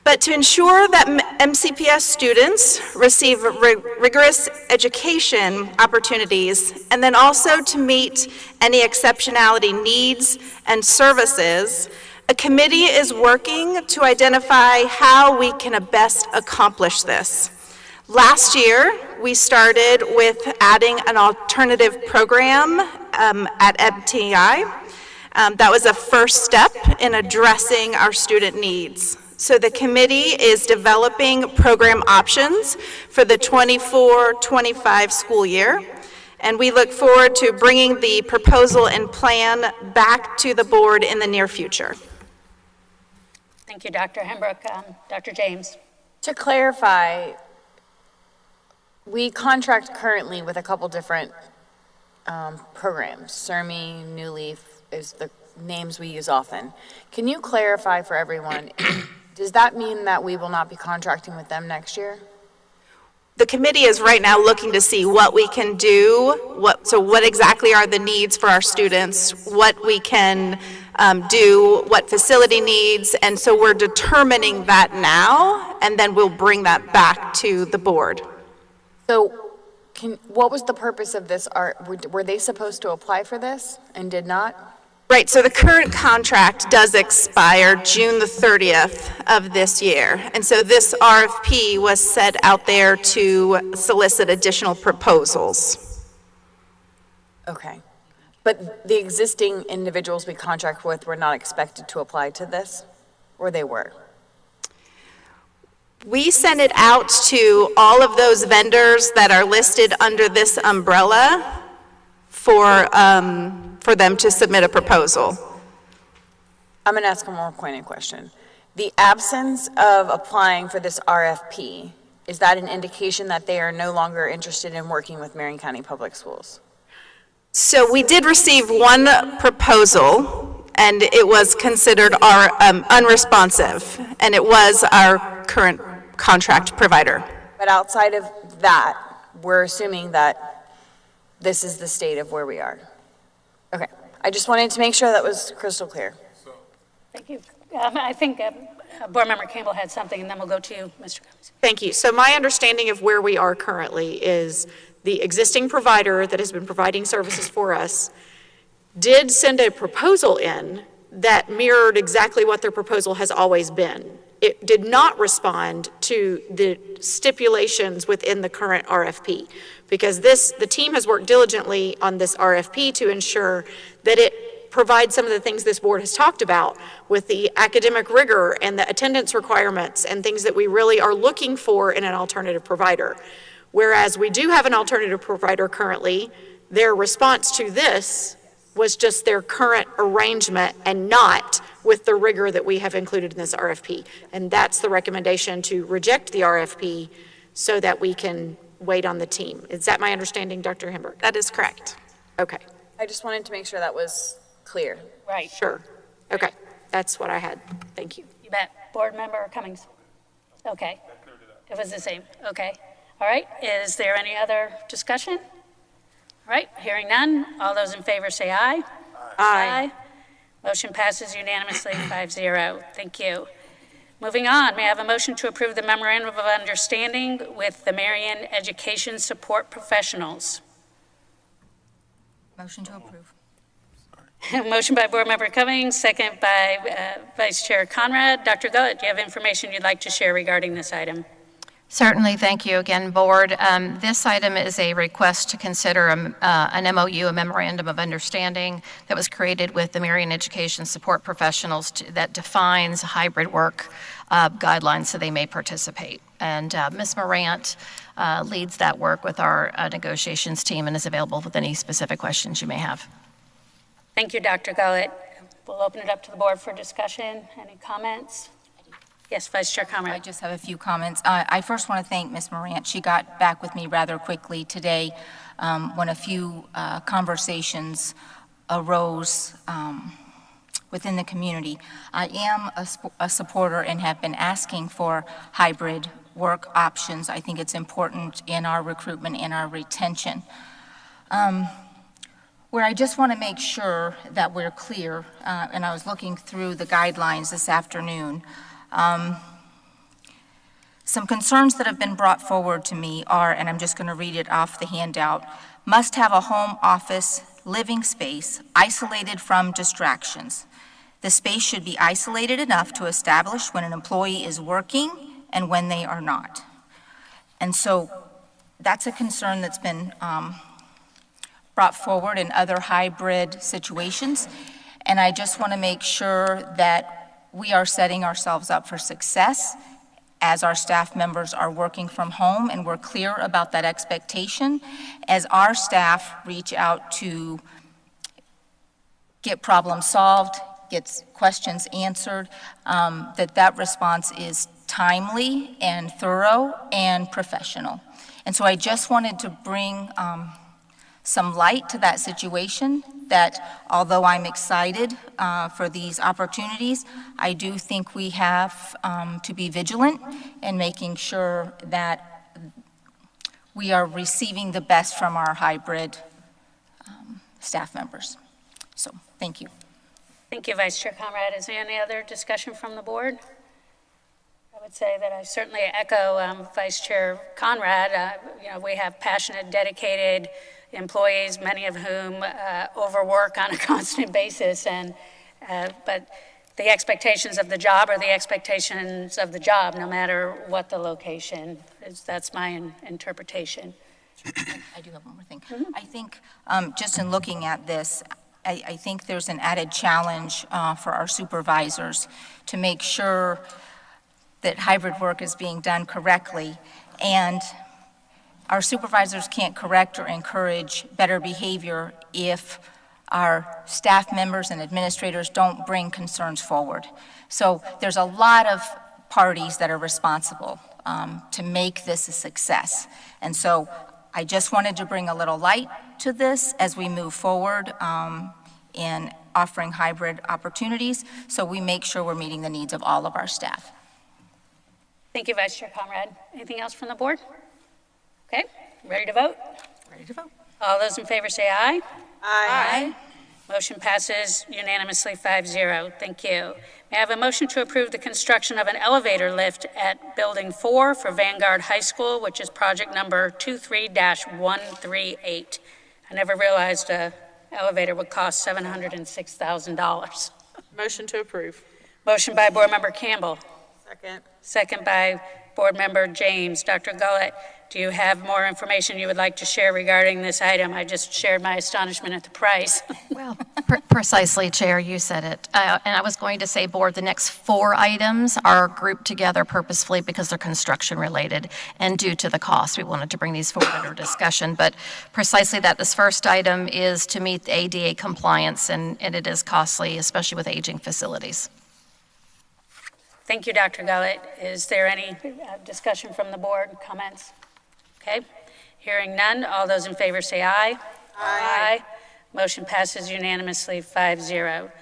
S: But to ensure that MCPS students receive rigorous education opportunities, and then also to meet any exceptionality needs and services, a committee is working to identify how we can best accomplish this. Last year, we started with adding an alternative program at MTI. That was a first step in addressing our student needs. So the committee is developing program options for the 24-25 school year, and we look forward to bringing the proposal and plan back to the board in the near future.
A: Thank you, Dr. Hembrook. Dr. James.
B: To clarify, we contract currently with a couple different programs. CERMI, New Leaf is the names we use often. Can you clarify for everyone, does that mean that we will not be contracting with them next year?
S: The committee is right now looking to see what we can do, what exactly are the needs for our students, what we can do, what facility needs, and so we're determining that now, and then we'll bring that back to the board.
B: So what was the purpose of this? Were they supposed to apply for this and did not?
S: Right, so the current contract does expire June the 30th of this year. And so this RFP was set out there to solicit additional proposals.
B: Okay. But the existing individuals we contract with were not expected to apply to this? Or they were?
S: We sent it out to all of those vendors that are listed under this umbrella for them to submit a proposal.
B: I'm going to ask a more pointed question. The absence of applying for this RFP, is that an indication that they are no longer interested in working with Marion County Public Schools?
S: So we did receive one proposal, and it was considered our unresponsive, and it was our current contract provider.
B: But outside of that, we're assuming that this is the state of where we are. Okay. I just wanted to make sure that was crystal clear.
A: Thank you. I think Board Member Campbell had something, and then we'll go to you, Mr. Cummings.
J: Thank you. So my understanding of where we are currently is the existing provider that has been providing services for us did send a proposal in that mirrored exactly what their proposal has always been. It did not respond to the stipulations within the current RFP, because the team has worked diligently on this RFP to ensure that it provides some of the things this board has talked about with the academic rigor and the attendance requirements and things that we really are looking for in an alternative provider. Whereas we do have an alternative provider currently, their response to this was just their current arrangement and not with the rigor that we have included in this RFP. And that's the recommendation, to reject the RFP so that we can wait on the team. Is that my understanding, Dr. Hemberg?
S: That is correct.
J: Okay.
B: I just wanted to make sure that was clear.
A: Right.
J: Sure. Okay. That's what I had. Thank you.
A: You bet. Board Member Cummings? Okay. It was the same. Okay. All right. Is there any other discussion? All right. Hearing none. All those in favor say aye. Aye. Motion passes unanimously 5-0. Thank you. Moving on, may I have a motion to approve the Memorandum of Understanding with the Marion Education Support Professionals?
T: Motion to approve.
A: Motion by Board Member Cummings, second by Vice Chair Conrad. Dr. Gullett, do you have information you'd like to share regarding this item?
E: Certainly, thank you again, Board. This item is a request to consider an MOU, a Memorandum of Understanding, that was created with the Marion Education Support Professionals that defines hybrid work guidelines so they may participate. And Ms. Morant leads that work with our negotiations team and is available with any specific questions you may have.
A: Thank you, Dr. Gullett. We'll open it up to the board for discussion. Any comments? Yes, Vice Chair Conrad.
T: I just have a few comments. I first want to thank Ms. Morant. She got back with me rather quickly today when a few conversations arose within the community. I am a supporter and have been asking for hybrid work options. I think it's important in our recruitment and our retention. Where I just want to make sure that we're clear, and I was looking through the guidelines this afternoon, some concerns that have been brought forward to me are, and I'm just going to read it off the handout, must have a home office living space isolated from distractions. The space should be isolated enough to establish when an employee is working and when they are not. And so that's a concern that's been brought forward in other hybrid situations. And I just want to make sure that we are setting ourselves up for success as our staff members are working from home, and we're clear about that expectation as our staff reach out to get problems solved, get questions answered, that response is timely and thorough and professional. And so I just wanted to bring some light to that situation, that although I'm excited for these opportunities, I do think we have to be vigilant in making sure that we are receiving the best from our hybrid staff members. So, thank you.
A: Thank you, Vice Chair Conrad. Is there any other discussion from the board? I would say that I certainly echo Vice Chair Conrad. We have passionate, dedicated employees, many of whom overwork on a constant basis, but the expectations of the job are the expectations of the job, no matter what the location is. That's my interpretation.
T: I do have one more thing. I think, just in looking at this, I think there's an added challenge for our supervisors to make sure that hybrid work is being done correctly, and our supervisors can't correct or encourage better behavior if our staff members and administrators don't bring concerns forward. So there's a lot of parties that are responsible to make this a success. And so I just wanted to bring a little light to this as we move forward in offering hybrid opportunities, so we make sure we're meeting the needs of all of our staff.
A: Thank you, Vice Chair Conrad. Anything else from the board? Okay, ready to vote?
T: Ready to vote.
A: All those in favor say aye.
B: Aye.
A: Motion passes unanimously 5-0. Thank you. May I have a motion to approve the construction of an elevator lift at Building 4 for Vanguard High School, which is project number 23-138. I never realized an elevator would cost $706,000.
J: Motion to approve.
A: Motion by Board Member Campbell.
B: Second.
A: Second by Board Member James. Dr. Gullett, do you have more information you would like to share regarding this item? I just shared my astonishment at the price.
E: Well, precisely, Chair, you said it. And I was going to say, Board, the next 4 items are grouped together purposefully because they're construction related, and due to the cost, we wanted to bring these forward under discussion. But precisely that, this first item is to meet the ADA compliance, and it is costly, especially with aging facilities.
A: Thank you, Dr. Gullett. Is there any discussion from the board, comments? Okay, hearing none, all those in favor say aye. Aye. Motion passes unanimously 5-0.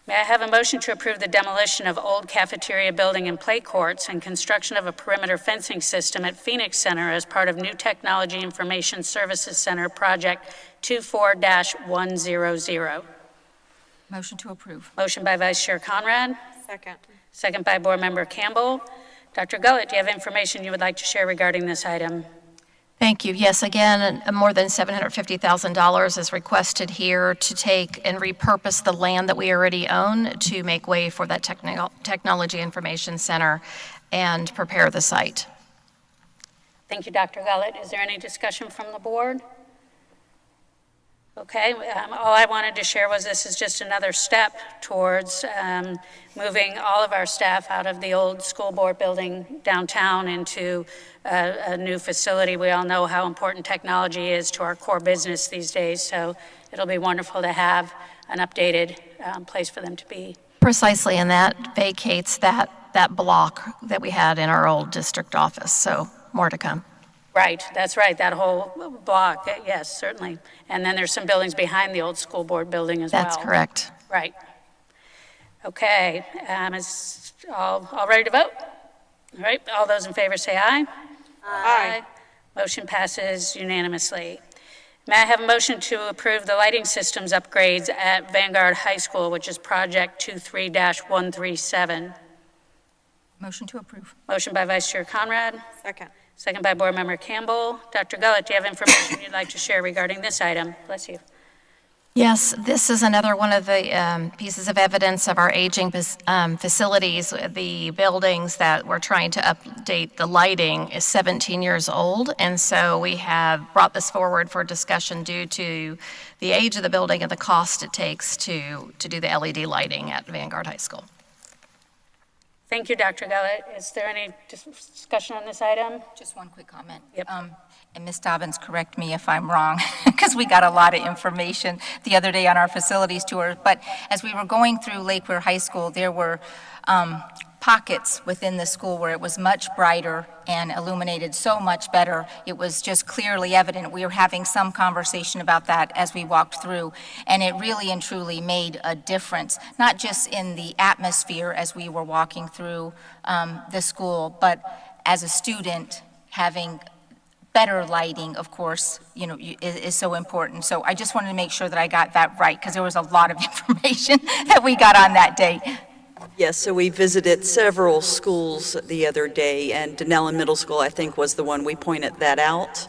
A: May I have a motion to approve the demolition of old cafeteria building and play courts and construction of a perimeter fencing system at Phoenix Center as part of New Technology Information Services Center Project 24-100?
T: Motion to approve.
A: Motion by Vice Chair Conrad.
J: Second.
A: Second by Board Member Campbell. Dr. Gullett, do you have information you would like to share regarding this item?
E: Thank you. Yes, again, more than $750,000 is requested here to take and repurpose the land that we already own to make way for that Technology Information Center and prepare the site.
A: Thank you, Dr. Gullett. Is there any discussion from the board? Okay, all I wanted to share was this is just another step towards moving all of our staff out of the old school board building downtown into a new facility. We all know how important technology is to our core business these days, so it'll be wonderful to have an updated place for them to be.
E: Precisely, and that vacates that block that we had in our old district office, so more to come.
A: Right, that's right, that whole block, yes, certainly. And then there's some buildings behind the old school board building as well.
E: That's correct.
A: Right. Okay, is all ready to vote? All right, all those in favor say aye. Aye. Motion passes unanimously. May I have a motion to approve the lighting systems upgrades at Vanguard High School, which is project 23-137?
T: Motion to approve.
A: Motion by Vice Chair Conrad.
J: Second.
A: Second by Board Member Campbell. Dr. Gullett, do you have information you'd like to share regarding this item? Bless you.
E: Yes, this is another one of the pieces of evidence of our aging facilities. The buildings that we're trying to update, the lighting is 17 years old, and so we have brought this forward for discussion due to the age of the building and the cost it takes to do the LED lighting at Vanguard High School.
A: Thank you, Dr. Gullett. Is there any discussion on this item?
T: Just one quick comment.
A: Yep.
T: And Ms. Dobbins, correct me if I'm wrong, because we got a lot of information the other day on our facilities tour. But as we were going through Lake Weir High School, there were pockets within the school where it was much brighter and illuminated so much better. It was just clearly evident. We were having some conversation about that as we walked through, and it really and truly made a difference, not just in the atmosphere as we were walking through the school, but as a student, having better lighting, of course, is so important. So I just wanted to make sure that I got that right, because there was a lot of information that we got on that day.
U: Yes, so we visited several schools the other day, and Denellen Middle School, I think, was the one we pointed that out.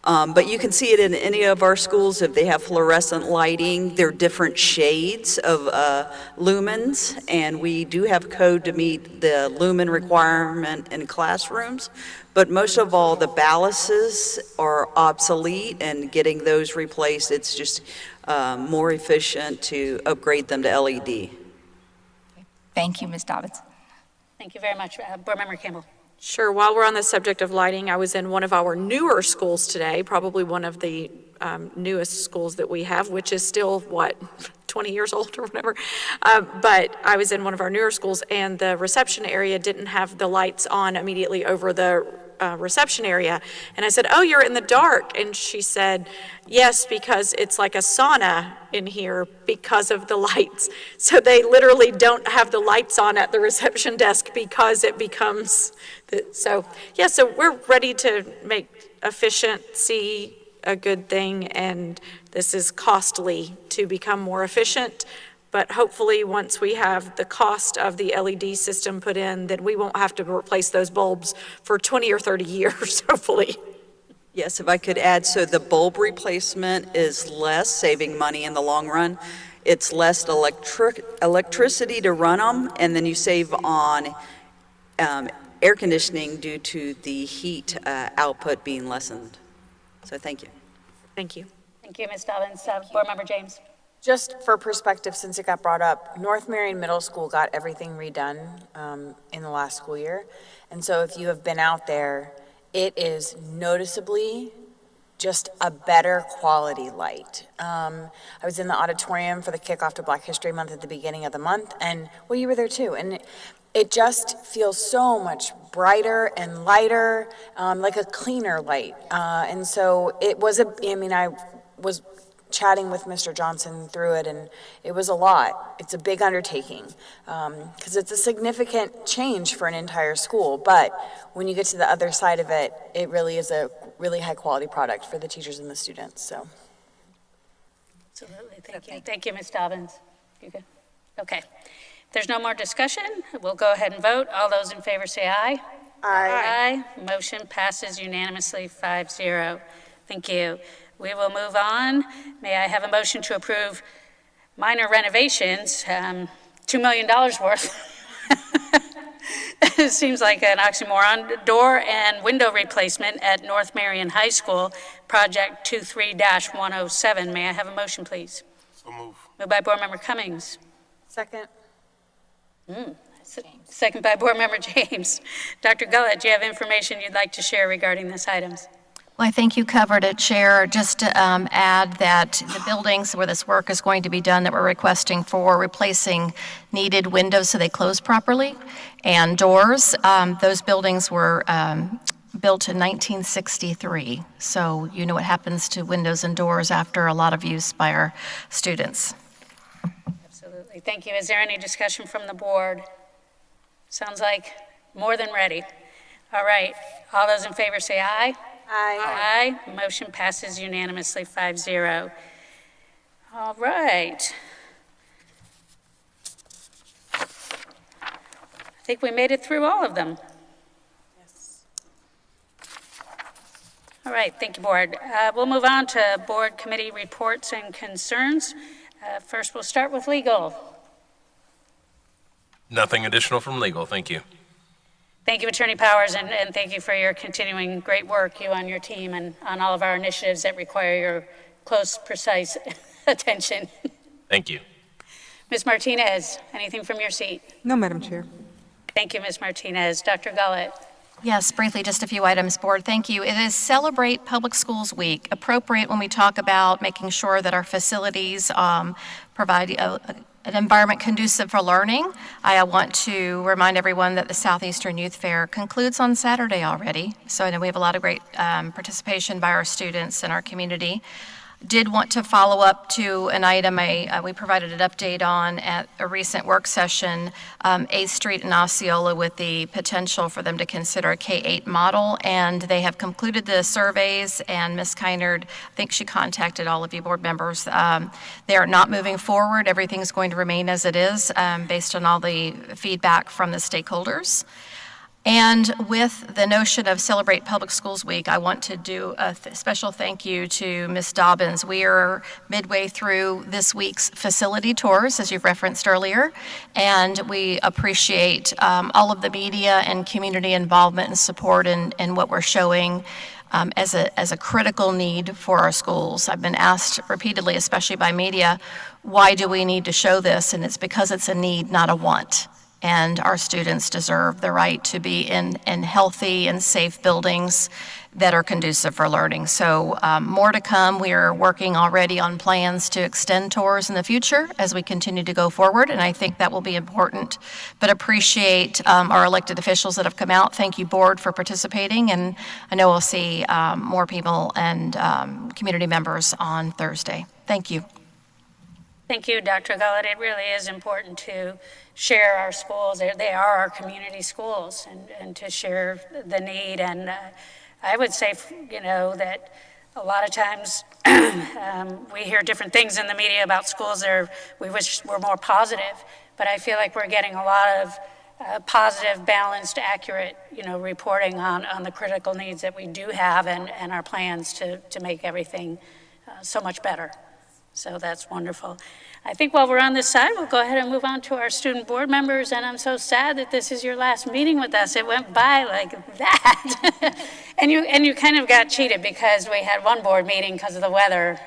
U: But you can see it in any of our schools. If they have fluorescent lighting, they're different shades of lumens, and we do have code to meet the lumen requirement in classrooms. But most of all, the baluses are obsolete, and getting those replaced, it's just more efficient to upgrade them to LED.
T: Thank you, Ms. Dobbins.
A: Thank you very much. Board Member Campbell.
J: Sure. While we're on the subject of lighting, I was in one of our newer schools today, probably one of the newest schools that we have, which is still, 20 years old or whatever. But I was in one of our newer schools, and the reception area didn't have the lights on immediately over the reception area. And I said, "Oh, you're in the dark." And she said, "Yes, because it's like a sauna in here because of the lights." So they literally don't have the lights on at the reception desk because it becomes, so we're ready to make efficiency a good thing, and this is costly to become more efficient. But hopefully, once we have the cost of the LED system put in, then we won't have to replace those bulbs for 20 or 30 years, hopefully.
U: Yes, if I could add, so the bulb replacement is less, saving money in the long run. It's less electricity to run them, and then you save on air conditioning due to the heat output being lessened. So thank you.
J: Thank you.
A: Thank you, Ms. Dobbins. Board Member James.
B: Just for perspective, since it got brought up, North Marion Middle School got everything redone in the last school year. And so if you have been out there, it is noticeably just a better quality light. I was in the auditorium for the kickoff to Black History Month at the beginning of the month, and well, you were there too. And it just feels so much brighter and lighter, like a cleaner light. And so it was I was chatting with Mr. Johnson through it, and it was a lot. It's a big undertaking because it's a significant change for an entire school. But when you get to the other side of it, it really is a really high quality product for the teachers and the students. So,
A: Absolutely. Thank you. Thank you, Ms. Dobbins. You good? Okay. If there's no more discussion, we'll go ahead and vote. All those in favor say aye.
B: Aye.
A: Aye. Motion passes unanimously 5-0. Thank you. We will move on. May I have a motion to approve minor renovations, $2 million worth. It seems like an oxymoron. Door and window replacement at North Marion High School, project 23-107. May I have a motion, please?
P: So move.
A: Moved by Board Member Cummings.
B: Second.
A: Second by Board Member James. Dr. Gullett, do you have information you'd like to share regarding these items?
E: Well, I think you covered it, Chair. Just to add that the buildings where this work is going to be done that we're requesting for replacing needed windows so they close properly and doors, those buildings were built in 1963. So you know what happens to windows and doors after a lot of use by our students.
A: Absolutely. Thank you. Is there any discussion from the board? Sounds like more than ready. All right. All those in favor say aye.
B: Aye.
A: Aye. Motion passes unanimously 5-0. All right. I think we made it through all of them.
B: Yes.
A: All right, thank you, Board. We'll move on to Board Committee reports and concerns. First, we'll start with legal.
K: Nothing additional from legal, thank you.
A: Thank you, Attorney Powers, and thank you for your continuing great work, you and your team, and on all of our initiatives that require your close, precise attention.
K: Thank you.
A: Ms. Martinez, anything from your seat?
C: No, Madam Chair.
A: Thank you, Ms. Martinez. Dr. Gullett.
E: Yes, briefly, just a few items, Board. Thank you. It is Celebrate Public Schools Week, appropriate when we talk about making sure that our facilities provide an environment conducive for learning. I want to remind everyone that the Southeastern Youth Fair concludes on Saturday already, so I know we have a lot of great participation by our students and our community. Did want to follow up to an item we provided an update on at a recent work session, 8th Street and Osceola, with the potential for them to consider a K-8 model, and they have concluded the surveys, and Ms. Kynard, I think she contacted all of you board members. They are not moving forward. Everything's going to remain as it is based on all the feedback from the stakeholders. And with the notion of Celebrate Public Schools Week, I want to do a special thank you to Ms. Dobbins. We are midway through this week's facility tours, as you've referenced earlier, and we appreciate all of the media and community involvement and support in what we're showing as a critical need for our schools. I've been asked repeatedly, especially by media, why do we need to show this? And it's because it's a need, not a want. And our students deserve the right to be in healthy and safe buildings that are conducive for learning. So more to come. We are working already on plans to extend tours in the future as we continue to go forward, and I think that will be important. But appreciate our elected officials that have come out. Thank you, board, for participating, and I know we'll see more people and community members on Thursday. Thank you.
A: Thank you, Dr. Gullett. It really is important to share our schools. They are our community schools, and to share the need. And I would say, that a lot of times we hear different things in the media about schools we wish were more positive, but I feel like we're getting a lot of positive, balanced, accurate, reporting on the critical needs that we do have and our plans to make everything so much better. So that's wonderful. I think while we're on this side, we'll go ahead and move on to our student board members. And I'm so sad that this is your last meeting with us. It went by like that. and you kind of got cheated because we had one board meeting because of the weather,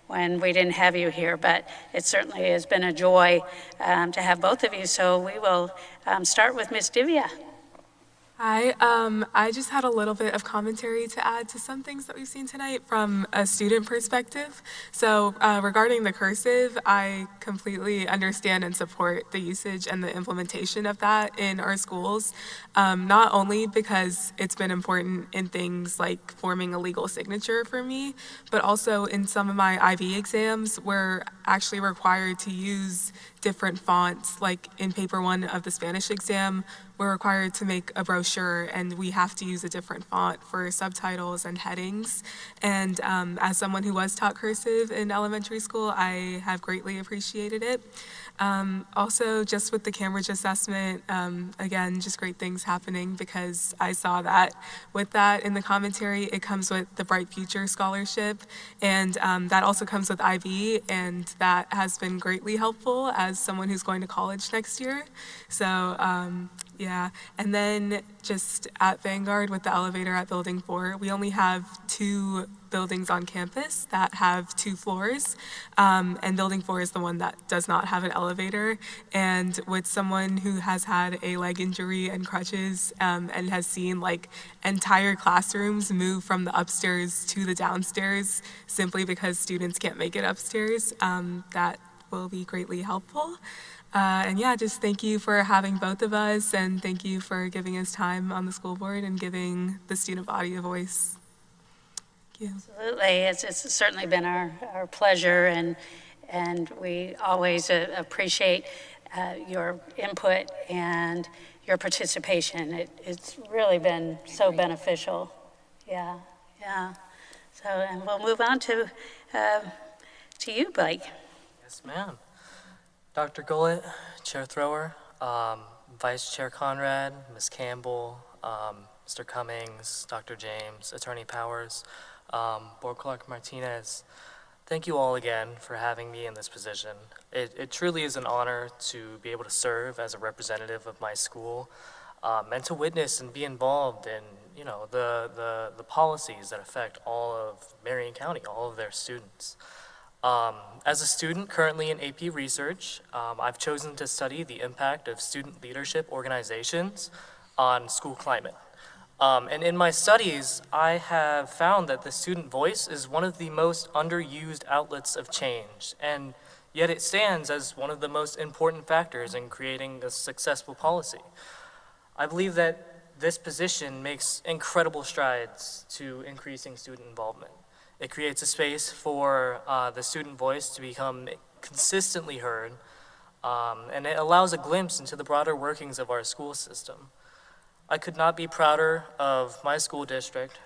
A: when we didn't have you here. But it certainly has been a joy to have both of you. So we will start with Ms. Divya.
F: Hi, I just had a little bit of commentary to add to some things that we've seen tonight from a student perspective. So regarding the cursive, I completely understand and support the usage and the implementation of that in our schools, not only because it's been important in things like forming a legal signature for me, but also in some of my IB exams, we're actually required to use different fonts. Like in paper 1 of the Spanish exam, we're required to make a brochure and we have to use a different font for subtitles and headings. And as someone who was taught cursive in elementary school, I have greatly appreciated it. Also, just with the Cambridge assessment, again, just great things happening because I saw that with that in the commentary, it comes with the Bright Future Scholarship, and that also comes with IB, and that has been greatly helpful as someone who's going to college next year. So, yeah, and then just at Vanguard with the elevator at Building 4, we only have 2 buildings on campus that have 2 floors, and Building 4 is the one that does not have an elevator. And with someone who has had a leg injury and crutches and has seen like entire classrooms move from the upstairs to the downstairs simply because students can't make it upstairs, that will be greatly helpful. And yeah, just thank you for having both of us, and thank you for giving us time on the school board and giving the student body a voice. Thank you.
A: Absolutely, it's certainly been our pleasure, and we always appreciate your input and your participation. It's really been so beneficial. Yeah. So, and we'll move on to you, Blake.
V: Yes, ma'am. Dr. Gullett, Chair Thrower, Vice Chair Conrad, Ms. Campbell, Mr. Cummings, Dr. James, Attorney Powers, Board Clerk Martinez, thank you all again for having me in this position. It truly is an honor to be able to serve as a representative of my school, and to witness and be involved in, the policies that affect all of Marion County, all of their students. As a student currently in AP Research, I've chosen to study the impact of student leadership organizations on school climate. And in my studies, I have found that the student voice is one of the most underused outlets of change, and yet it stands as one of the most important factors in creating a successful policy. I believe that this position makes incredible strides to increasing student involvement. It creates a space for the student voice to become consistently heard, and it allows a glimpse into the broader workings of our school system. I could not be prouder of my school district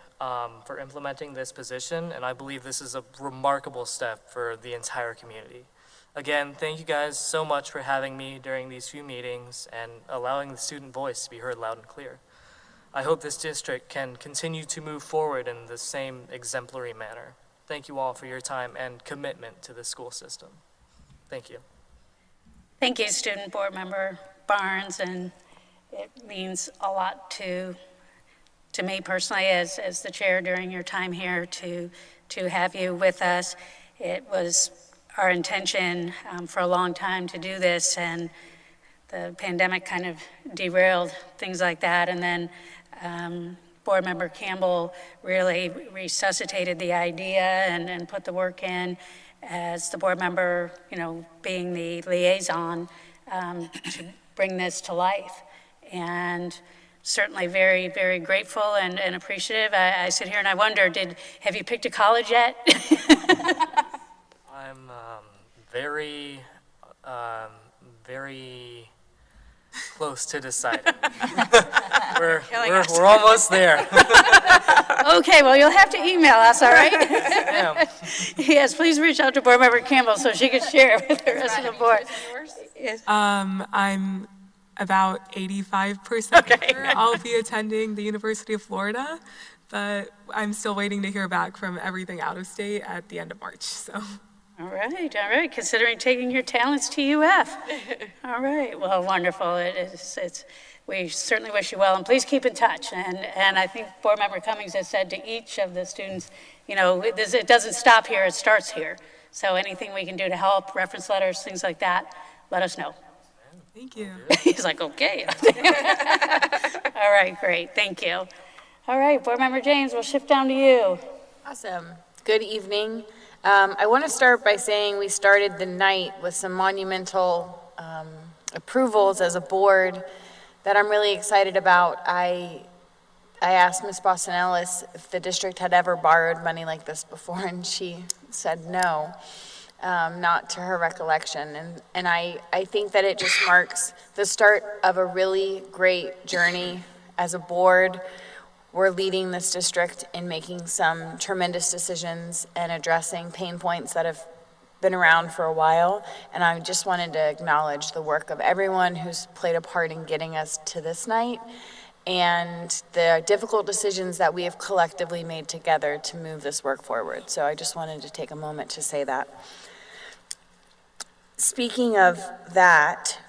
V: for implementing this position, and I believe this is a remarkable step for the entire community. Again, thank you guys so much for having me during these few meetings and allowing the student voice to be heard loud and clear. I hope this district can continue to move forward in the same exemplary manner. Thank you all for your time and commitment to the school system. Thank you.
A: Thank you, Student Board Member Barnes, and it means a lot to me personally as the chair during your time here to have you with us. It was our intention for a long time to do this, and the pandemic kind of derailed things like that, and then Board Member Campbell really resuscitated the idea and put the work in as the board member, being the liaison to bring this to life. And certainly very, very grateful and appreciative. I sit here and I wonder, have you picked a college yet?
V: I'm very, very close to deciding. We're almost there.
A: Okay, well, you'll have to email us, all right?
V: Yes,
A: Yes, please reach out to Board Member Campbell so she can share with the rest of the board. Yes.
F: I'm about 85% sure I'll be attending the University of Florida, but I'm still waiting to hear back from everything out of state at the end of March, so.
A: All right, considering taking your talents to UF. All right, well, wonderful. We certainly wish you well, and please keep in touch. And I think Board Member Cummings has said to each of the students, it doesn't stop here, it starts here. So anything we can do to help, reference letters, things like that, let us know.
F: Thank you.
A: He's like, okay. All right, great, thank you. All right, Board Member James, we'll shift down to you.
B: Awesome. Good evening. I want to start by saying we started the night with some monumental approvals as a board that I'm really excited about. I asked Ms. Boston Ellis if the district had ever borrowed money like this before, and she said no, not to her recollection. And I think that it just marks the start of a really great journey as a board. We're leading this district in making some tremendous decisions and addressing pain points that have been around for a while. And I just wanted to acknowledge the work of everyone who's played a part in getting us to this night and the difficult decisions that we have collectively made together to move this work forward. So I just wanted to take a moment to say that. Speaking of that,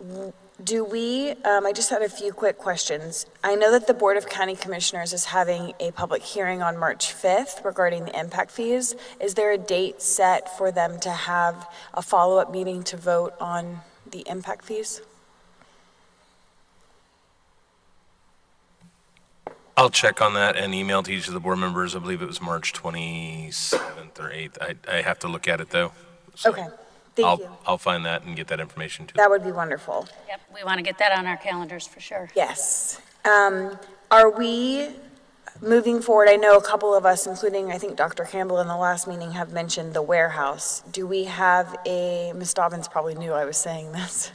B: I just had a few quick questions. I know that the Board of County Commissioners is having a public hearing on March 5th regarding the impact fees. Is there a date set for them to have a follow-up meeting to vote on the impact fees?
K: I'll check on that and email to each of the board members. I believe it was March 27th or 8th. I have to look at it, though. So
B: Okay, thank you.
K: I'll find that and get that information to you.
B: That would be wonderful.
A: Yep, we want to get that on our calendars for sure.
B: Yes. Are we moving forward? I know a couple of us, including I think Dr. Campbell in the last meeting, have mentioned the warehouse. Do we have Ms. Dobbins probably knew I was saying this.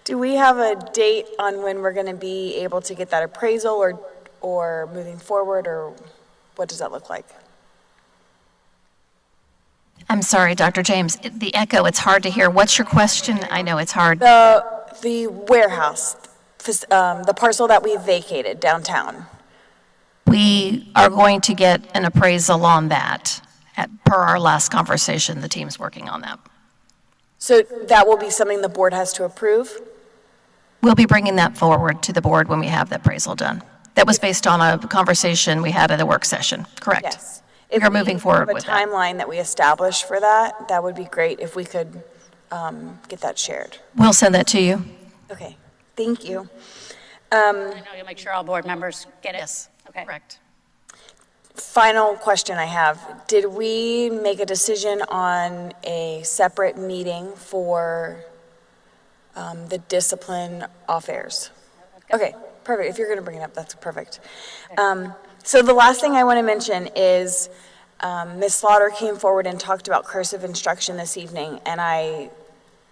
B: Do we have a date on when we're going to be able to get that appraisal or moving forward, or what does that look like?
E: I'm sorry, Dr. James, the echo, it's hard to hear. What's your question? I know it's hard.
B: The warehouse, the parcel that we vacated downtown.
E: We are going to get an appraisal on that. Per our last conversation, the team's working on that.
B: So that will be something the board has to approve?
E: We'll be bringing that forward to the board when we have the appraisal done. That was based on a conversation we had at a work session, correct?
B: Yes.
E: We are moving forward with
B: If we have a timeline that we establish for that, that would be great if we could get that shared.
E: We'll send that to you.
B: Okay, thank you.
A: I know you'll make sure all board members get it?
E: Yes,
A: okay.
E: Correct.
B: Final question I have. Did we make a decision on a separate meeting for the discipline affairs? Okay, perfect. If you're going to bring it up, that's perfect. So the last thing I want to mention is Ms. Slaughter came forward and talked about cursive instruction this evening, and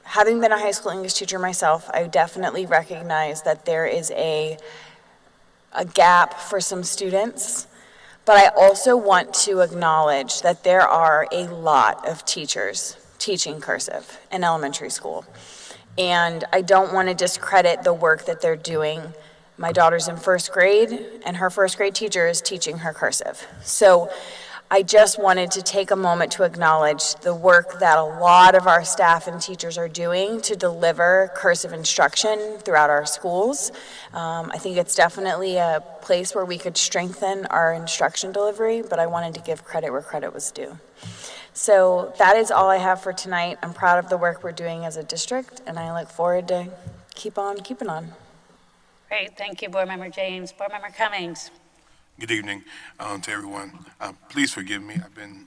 B: having been a high school English teacher myself, I definitely recognize that there is a gap for some students, but I also want to acknowledge that there are a lot of teachers teaching cursive in elementary school. And I don't want to discredit the work that they're doing. My daughter's in first grade, and her first grade teacher is teaching her cursive. So I just wanted to take a moment to acknowledge the work that a lot of our staff and teachers are doing to deliver cursive instruction throughout our schools. I think it's definitely a place where we could strengthen our instruction delivery, but I wanted to give credit where credit was due. So that is all I have for tonight. I'm proud of the work we're doing as a district, and I look forward to keep on keeping on.
A: Great, thank you, Board Member James. Board Member Cummings.
P: Good evening to everyone. Please forgive me. I've been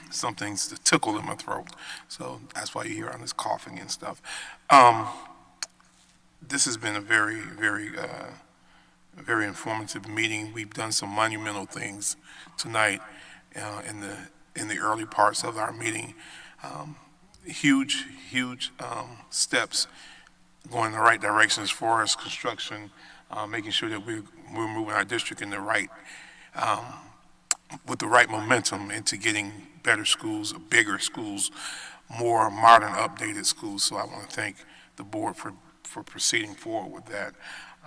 P: some things to tickle in my throat, so that's why you hear on this coughing and stuff. This has been a very, very informative meeting. We've done some monumental things tonight in the early parts of our meeting. Huge steps going in the right direction as far as construction, making sure that we're moving our district in the right, with the right momentum into getting better schools, bigger schools, more modern, updated schools. So I want to thank the board for proceeding forward with that.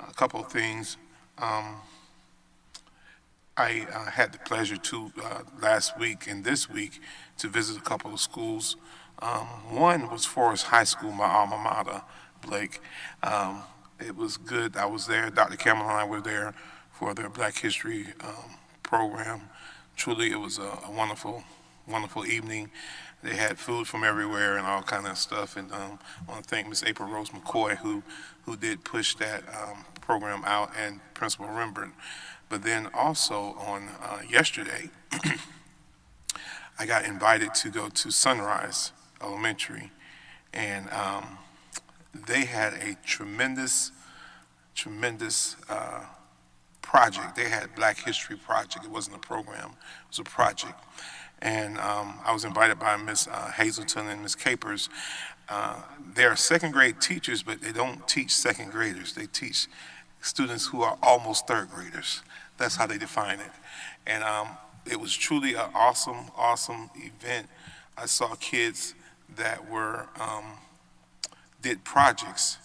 P: A couple of things. I had the pleasure to, last week and this week, to visit a couple of schools. One was Forest High School, my alma mater, Blake. It was good. I was there. Dr. Cameron and I were there for their Black History program. Truly, it was a wonderful, wonderful evening. They had food from everywhere and all kind of stuff. And I want to thank Ms. April Rose McCoy, who did push that program out, and Principal Rembrandt. But then also on yesterday, I got invited to go to Sunrise Elementary, and they had a tremendous project. They had Black History Project. It wasn't a program, it was a project. And I was invited by Ms. Hazelton and Ms. Capers. They're second grade teachers, but they don't teach second graders. They teach students who are almost third graders. That's how they define it. And it was truly an awesome event. I saw kids that were, did projects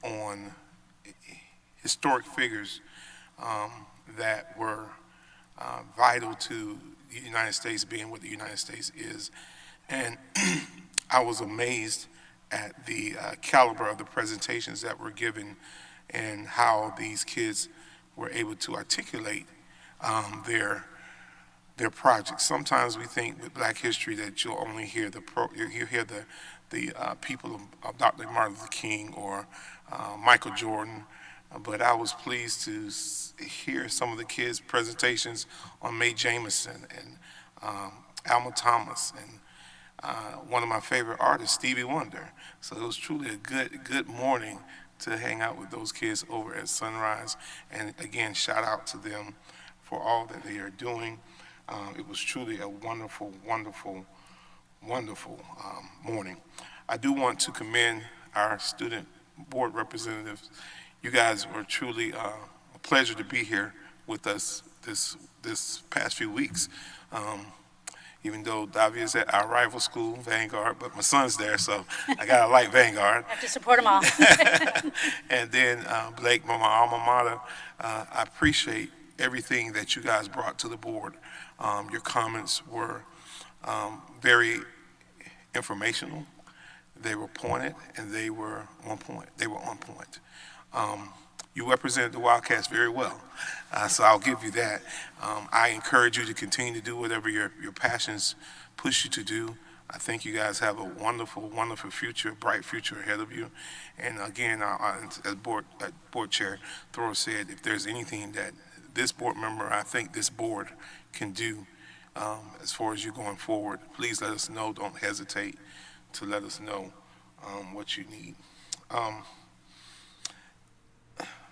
P: on historic figures that were vital to the United States being what the United States is. And I was amazed at the caliber of the presentations that were given and how these kids were able to articulate their projects. Sometimes we think with Black history that you'll only hear the people of Dr. Martin Luther King or Michael Jordan, but I was pleased to hear some of the kids' presentations on Mae Jameson and Alma Thomas and one of my favorite artists, Stevie Wonder. So it was truly a good morning to hang out with those kids over at Sunrise. And again, shout out to them for all that they are doing. It was truly a wonderful morning. I do want to commend our student board representatives. You guys were truly a pleasure to be here with us this past few weeks. Even though Davia's at our rival school, Vanguard, but my son's there, so I gotta like Vanguard.
A: Have to support them all.
P: And then Blake, my alma mater, I appreciate everything that you guys brought to the board. Your comments were very informational. They were pointed, and they were on point. You represented the Wildcats very well, so I'll give you that. I encourage you to continue to do whatever your passions push you to do. I think you guys have a wonderful future, bright future ahead of you. And again, as board chair Thoreau said, if there's anything that this board member, I think this board can do as far as you going forward, please let us know. Don't hesitate to let us know what you need.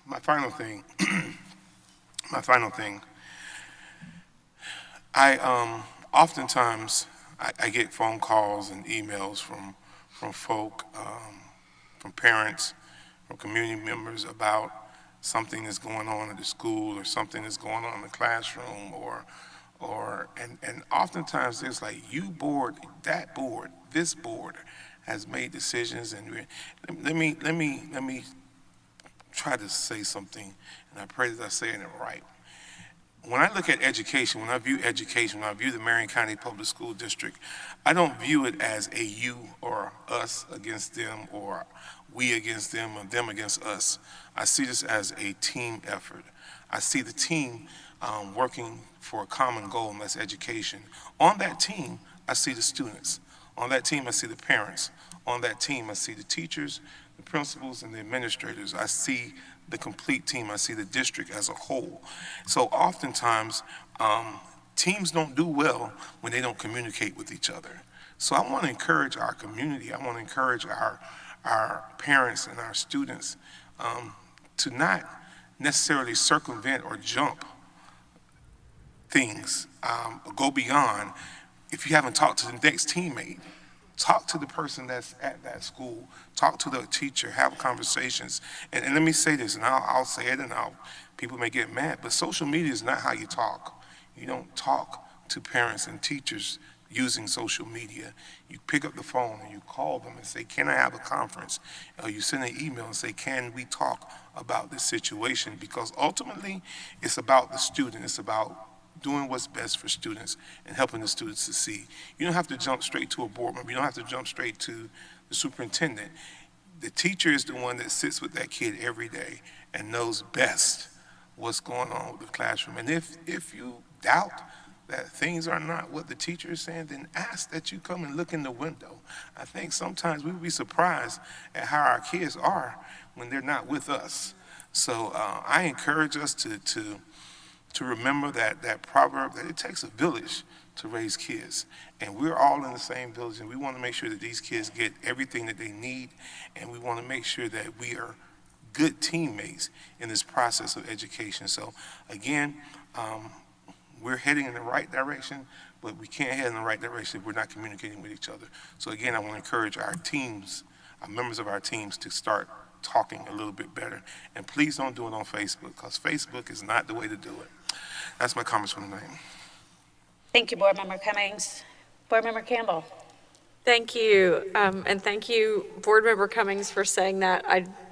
P: My final thing, I oftentimes I get phone calls and emails from folk, from parents, from community members about something that's going on at the school or something that's going on in the classroom or and oftentimes there's like, you board, that board, this board has made decisions, and let me try to say something, and I pray that I'm saying it right. When I look at education, when I view education, when I view the Marion County Public School District, I don't view it as a you or us against them, or we against them, or them against us. I see this as a team effort. I see the team working for a common goal, and that's education. On that team, I see the students. On that team, I see the parents. On that team, I see the teachers, the principals, and the administrators. I see the complete team. I see the district as a whole. So oftentimes, teams don't do well when they don't communicate with each other. So I want to encourage our community. I want to encourage our parents and our students to not necessarily circumvent or jump things, go beyond. If you haven't talked to the next teammate, talk to the person that's at that school, talk to the teacher, have conversations. And let me say this, and I'll say it, and people may get mad, but social media is not how you talk. You don't talk to parents and teachers using social media. You pick up the phone and you call them and say, can I have a conference? Or you send an email and say, can we talk about this situation? Because ultimately, it's about the student. It's about doing what's best for students and helping the students succeed. You don't have to jump straight to a board member. You don't have to jump straight to the superintendent. The teacher is the one that sits with that kid every day and knows best what's going on with the classroom. And if you doubt that things are not what the teacher is saying, then ask that you come and look in the window. I think sometimes we would be surprised at how our kids are when they're not with us. So I encourage us to remember that proverb, that it takes a village to raise kids. And we're all in the same village, and we want to make sure that these kids get everything that they need, and we want to make sure that we are good teammates in this process of education. So again, we're heading in the right direction, but we can't head in the right direction if we're not communicating with each other. So again, I want to encourage our teams, our members of our teams, to start talking a little bit better. And please don't do it on Facebook, because Facebook is not the way to do it. That's my comments for tonight.
A: Thank you, Board Member Cummings. Board Member Campbell.
J: Thank you, and thank you, Board Member Cummings, for saying that.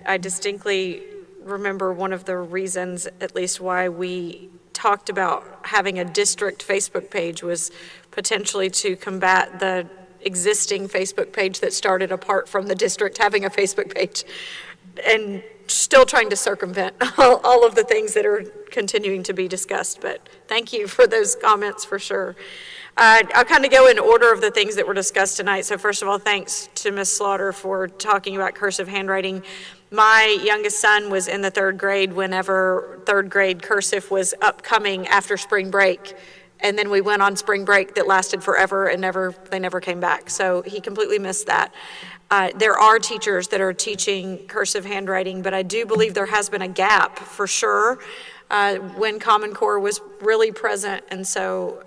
J: I distinctly remember one of the reasons, at least why we talked about having a district Facebook page, was potentially to combat the existing Facebook page that started apart from the district having a Facebook page, and still trying to circumvent all of the things that are continuing to be discussed. But thank you for those comments, for sure. I'll kind of go in order of the things that were discussed tonight. So first of all, thanks to Ms. Slaughter for talking about cursive handwriting. My youngest son was in the third grade whenever third grade cursive was upcoming after spring break. And then we went on spring break that lasted forever, and they never came back. So he completely missed that. There are teachers that are teaching cursive handwriting, but I do believe there has been a gap for sure when Common Core was really present. And so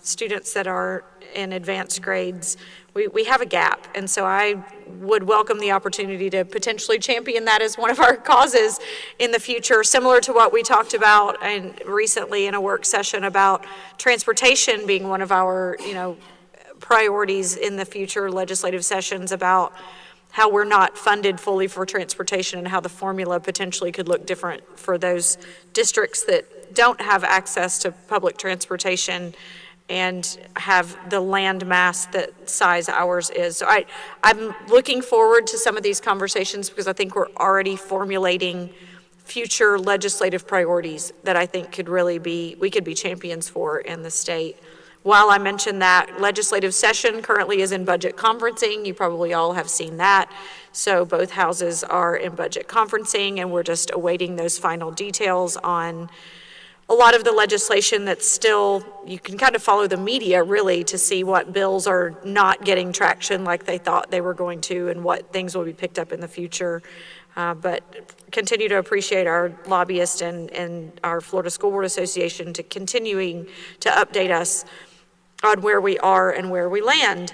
J: students that are in advanced grades, we have a gap. And so I would welcome the opportunity to potentially champion that as one of our causes in the future, similar to what we talked about recently in a work session about transportation being one of our, priorities in the future legislative sessions, about how we're not funded fully for transportation and how the formula potentially could look different for those districts that don't have access to public transportation and have the land mass that size ours is. So I'm looking forward to some of these conversations, because I think we're already formulating future legislative priorities that I think we could be champions for in the state. While I mentioned that, legislative session currently is in budget conferencing. You probably all have seen that. So both houses are in budget conferencing, and we're just awaiting those final details on a lot of the legislation that's still, you can kind of follow the media really to see what bills are not getting traction like they thought they were going to, and what things will be picked up in the future. But continue to appreciate our lobbyists and our Florida School Board Association to continuing to update us on where we are and where we land.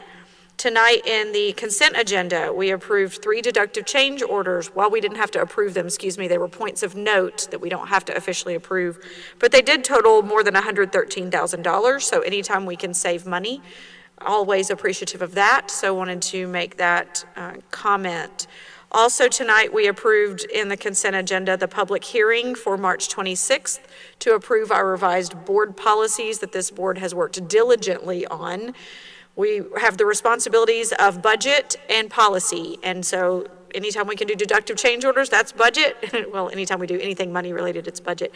J: Tonight in the consent agenda, we approved 3 deductive change orders. While we didn't have to approve them, they were points of note that we don't have to officially approve, but they did total more than $113,000, so anytime we can save money, always appreciative of that, so wanted to make that comment. Also tonight, we approved in the consent agenda the public hearing for March 26th to approve our revised board policies that this board has worked diligently on. We have the responsibilities of budget and policy, and so anytime we can do deductive change orders, that's budget. Well, anytime we do anything money related, it's budget.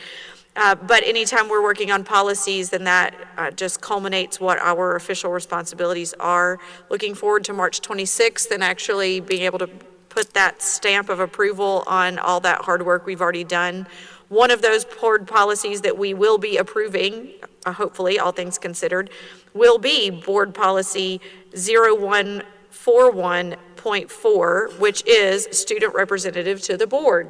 J: But anytime we're working on policies, then that just culminates what our official responsibilities are. Looking forward to March 26th and actually being able to put that stamp of approval on all that hard work we've already done. One of those board policies that we will be approving, hopefully, all things considered, will be Board Policy 0141.4, which is student representative to the board.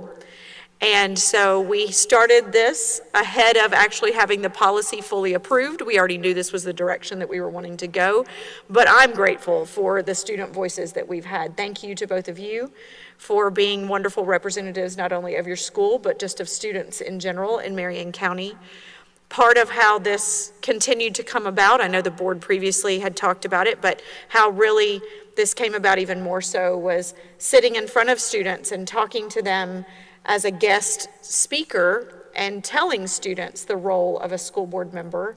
J: And so we started this ahead of actually having the policy fully approved. We already knew this was the direction that we were wanting to go, but I'm grateful for the student voices that we've had. Thank you to both of you for being wonderful representatives, not only of your school, but just of students in general in Marion County. Part of how this continued to come about, I know the board previously had talked about it, but how really this came about even more so was sitting in front of students and talking to them as a guest speaker and telling students the role of a school board member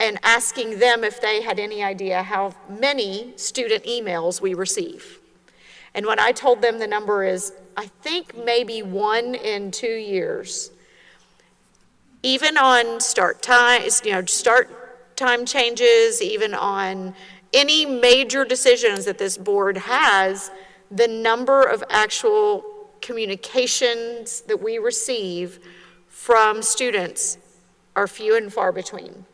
J: and asking them if they had any idea how many student emails we receive. And when I told them the number is, I think maybe 1 in 2 years, even on start time changes, even on any major decisions that this board has, the number of actual communications that we receive from students are few and far between.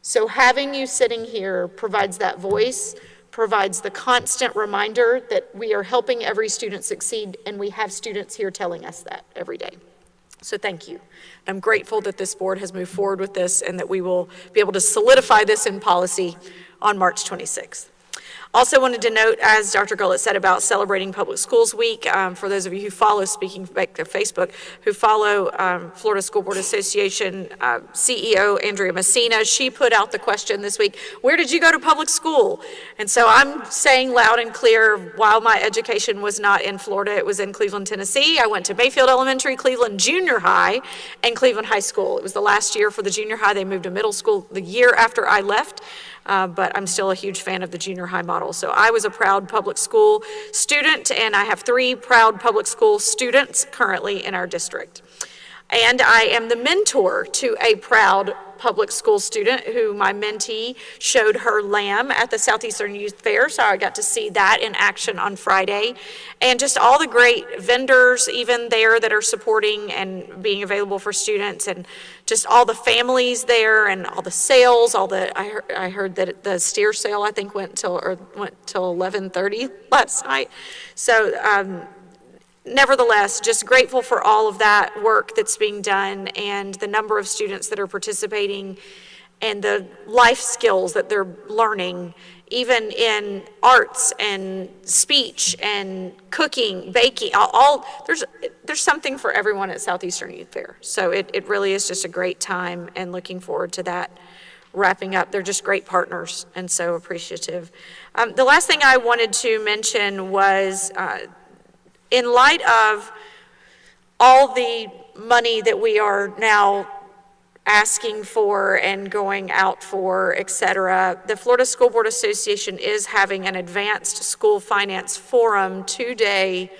J: So having you sitting here provides that voice, provides the constant reminder that we are helping every student succeed, and we have students here telling us that every day. So thank you. I'm grateful that this board has moved forward with this and that we will be able to solidify this in policy on March 26th. Also wanted to note, as Dr. Gullett said about celebrating Public Schools Week, for those of you who follow, speaking back to Facebook, who follow Florida School Board Association CEO Andrea Messina, she put out the question this week, where did you go to public school? And so I'm saying loud and clear, while my education was not in Florida, it was in Cleveland, Tennessee. I went to Mayfield Elementary, Cleveland Junior High, and Cleveland High School. It was the last year for the junior high. They moved to middle school the year after I left. But I'm still a huge fan of the junior high model. So I was a proud public school student, and I have 3 proud public school students currently in our district. And I am the mentor to a proud public school student who my mentee showed her lamb at the Southeastern Youth Fair, so I got to see that in action on Friday. And just all the great vendors even there that are supporting and being available for students, and just all the families there and all the sales, I heard that the steer sale I think went till 11:30 last night. So nevertheless, just grateful for all of that work that's being done and the number of students that are participating and the life skills that they're learning, even in arts and speech and cooking, baking, there's something for everyone at Southeastern Youth Fair. So it really is just a great time, and looking forward to that wrapping up. They're just great partners, and so appreciative. The last thing I wanted to mention was, in light of all the money that we are now asking for and going out for, et cetera, the Florida School Board Association is having an advanced school finance forum 2-day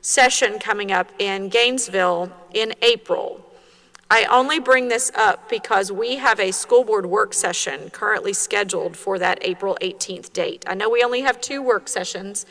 J: session coming up in Gainesville in April. I only bring this up because we have a school board work session currently scheduled for that April 18th date. I know we only have 2 work sessions.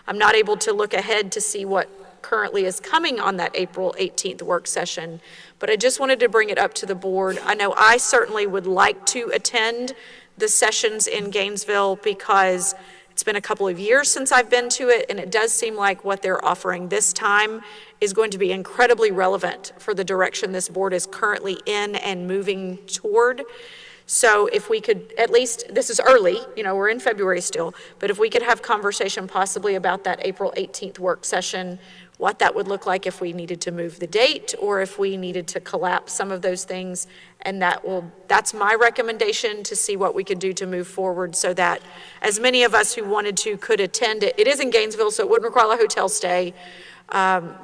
J: I'm not able to look ahead to see what currently is coming on that April 18th work session, but I just wanted to bring it up to the board. I know I certainly would like to attend the sessions in Gainesville because it's been a couple of years since I've been to it, and it does seem like what they're offering this time is going to be incredibly relevant for the direction this board is currently in and moving toward. So if we could, at least, this is early, we're in February still, but if we could have conversation possibly about that April 18th work session, what that would look like if we needed to move the date or if we needed to collapse some of those things. And that's my recommendation, to see what we could do to move forward so that as many of us who wanted to could attend it. It is in Gainesville, so it wouldn't require a hotel stay.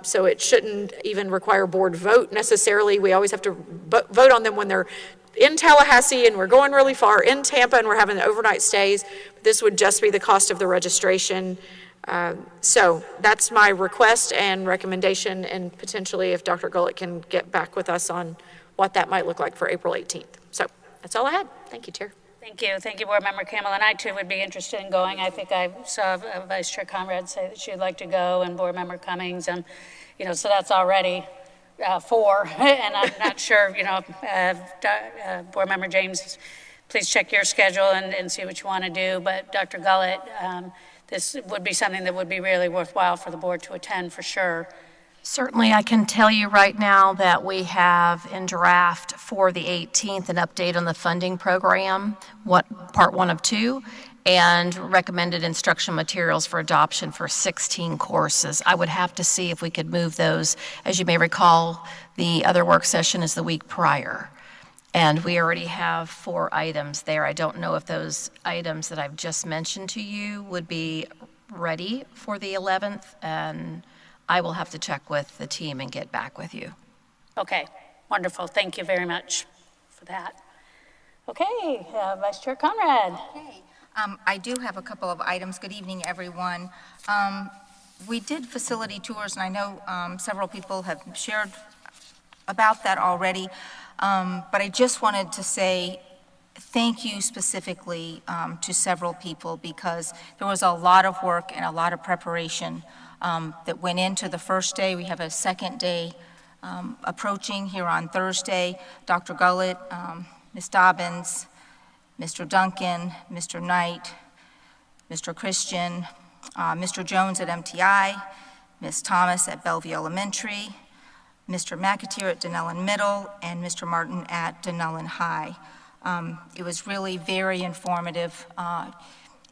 J: So it shouldn't even require board vote necessarily. We always have to vote on them when they're in Tallahassee and we're going really far, in Tampa and we're having the overnight stays. This would just be the cost of the registration. So that's my request and recommendation, and potentially if Dr. Gullett can get back with us on what that might look like for April 18th. So that's all I had. Thank you, Chair.
A: Thank you. Thank you, Board Member Campbell. And I, too, would be interested in going. I think I saw Vice Chair Conrad say that she'd like to go, and Board Member Cummings. And, so that's already 4. And I'm not sure, Board Member James, please check your schedule and see what you want to do. But Dr. Gullett, this would be something that would be really worthwhile for the board to attend for sure.
E: Certainly, I can tell you right now that we have in draft for the 18th an update on the funding program, part 1 of 2, and recommended instruction materials for adoption for 16 courses. I would have to see if we could move those. As you may recall, the other work session is the week prior, and we already have 4 items there. I don't know if those items that I've just mentioned to you would be ready for the 11th, and I will have to check with the team and get back with you.
A: Okay, wonderful. Thank you very much for that. Okay, Vice Chair Conrad.
T: Okay. I do have a couple of items. Good evening, everyone. We did facility tours, and I know several people have shared about that already, but I just wanted to say thank you specifically to several people, because there was a lot of work and a lot of preparation that went into the first day. We have a second day approaching here on Thursday. Dr. Gullett, Ms. Dobbins, Mr. Duncan, Mr. Knight, Mr. Christian, Mr. Jones at MTI, Ms. Thomas at Bellevue Elementary, Mr. McAteer at Denellen Middle, and Mr. Martin at Denellen High. It was really very informative.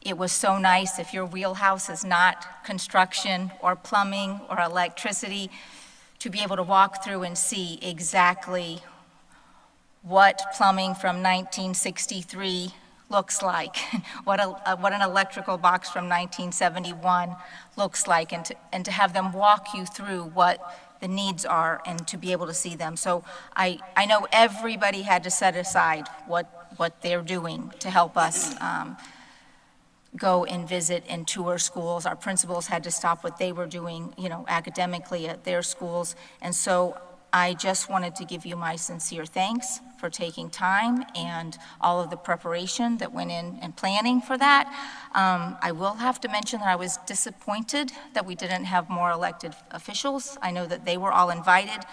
T: It was so nice, if your wheelhouse is not construction or plumbing or electricity, to be able to walk through and see exactly what plumbing from 1963 looks like, what an electrical box from 1971 looks like, and to have them walk you through what the needs are and to be able to see them. So I know everybody had to set aside what they're doing to help us go and visit and tour schools. Our principals had to stop what they were doing, academically at their schools. And so I just wanted to give you my sincere thanks for taking time and all of the preparation that went in and planning for that. I will have to mention that I was disappointed that we didn't have more elected officials. I know that they were all invited,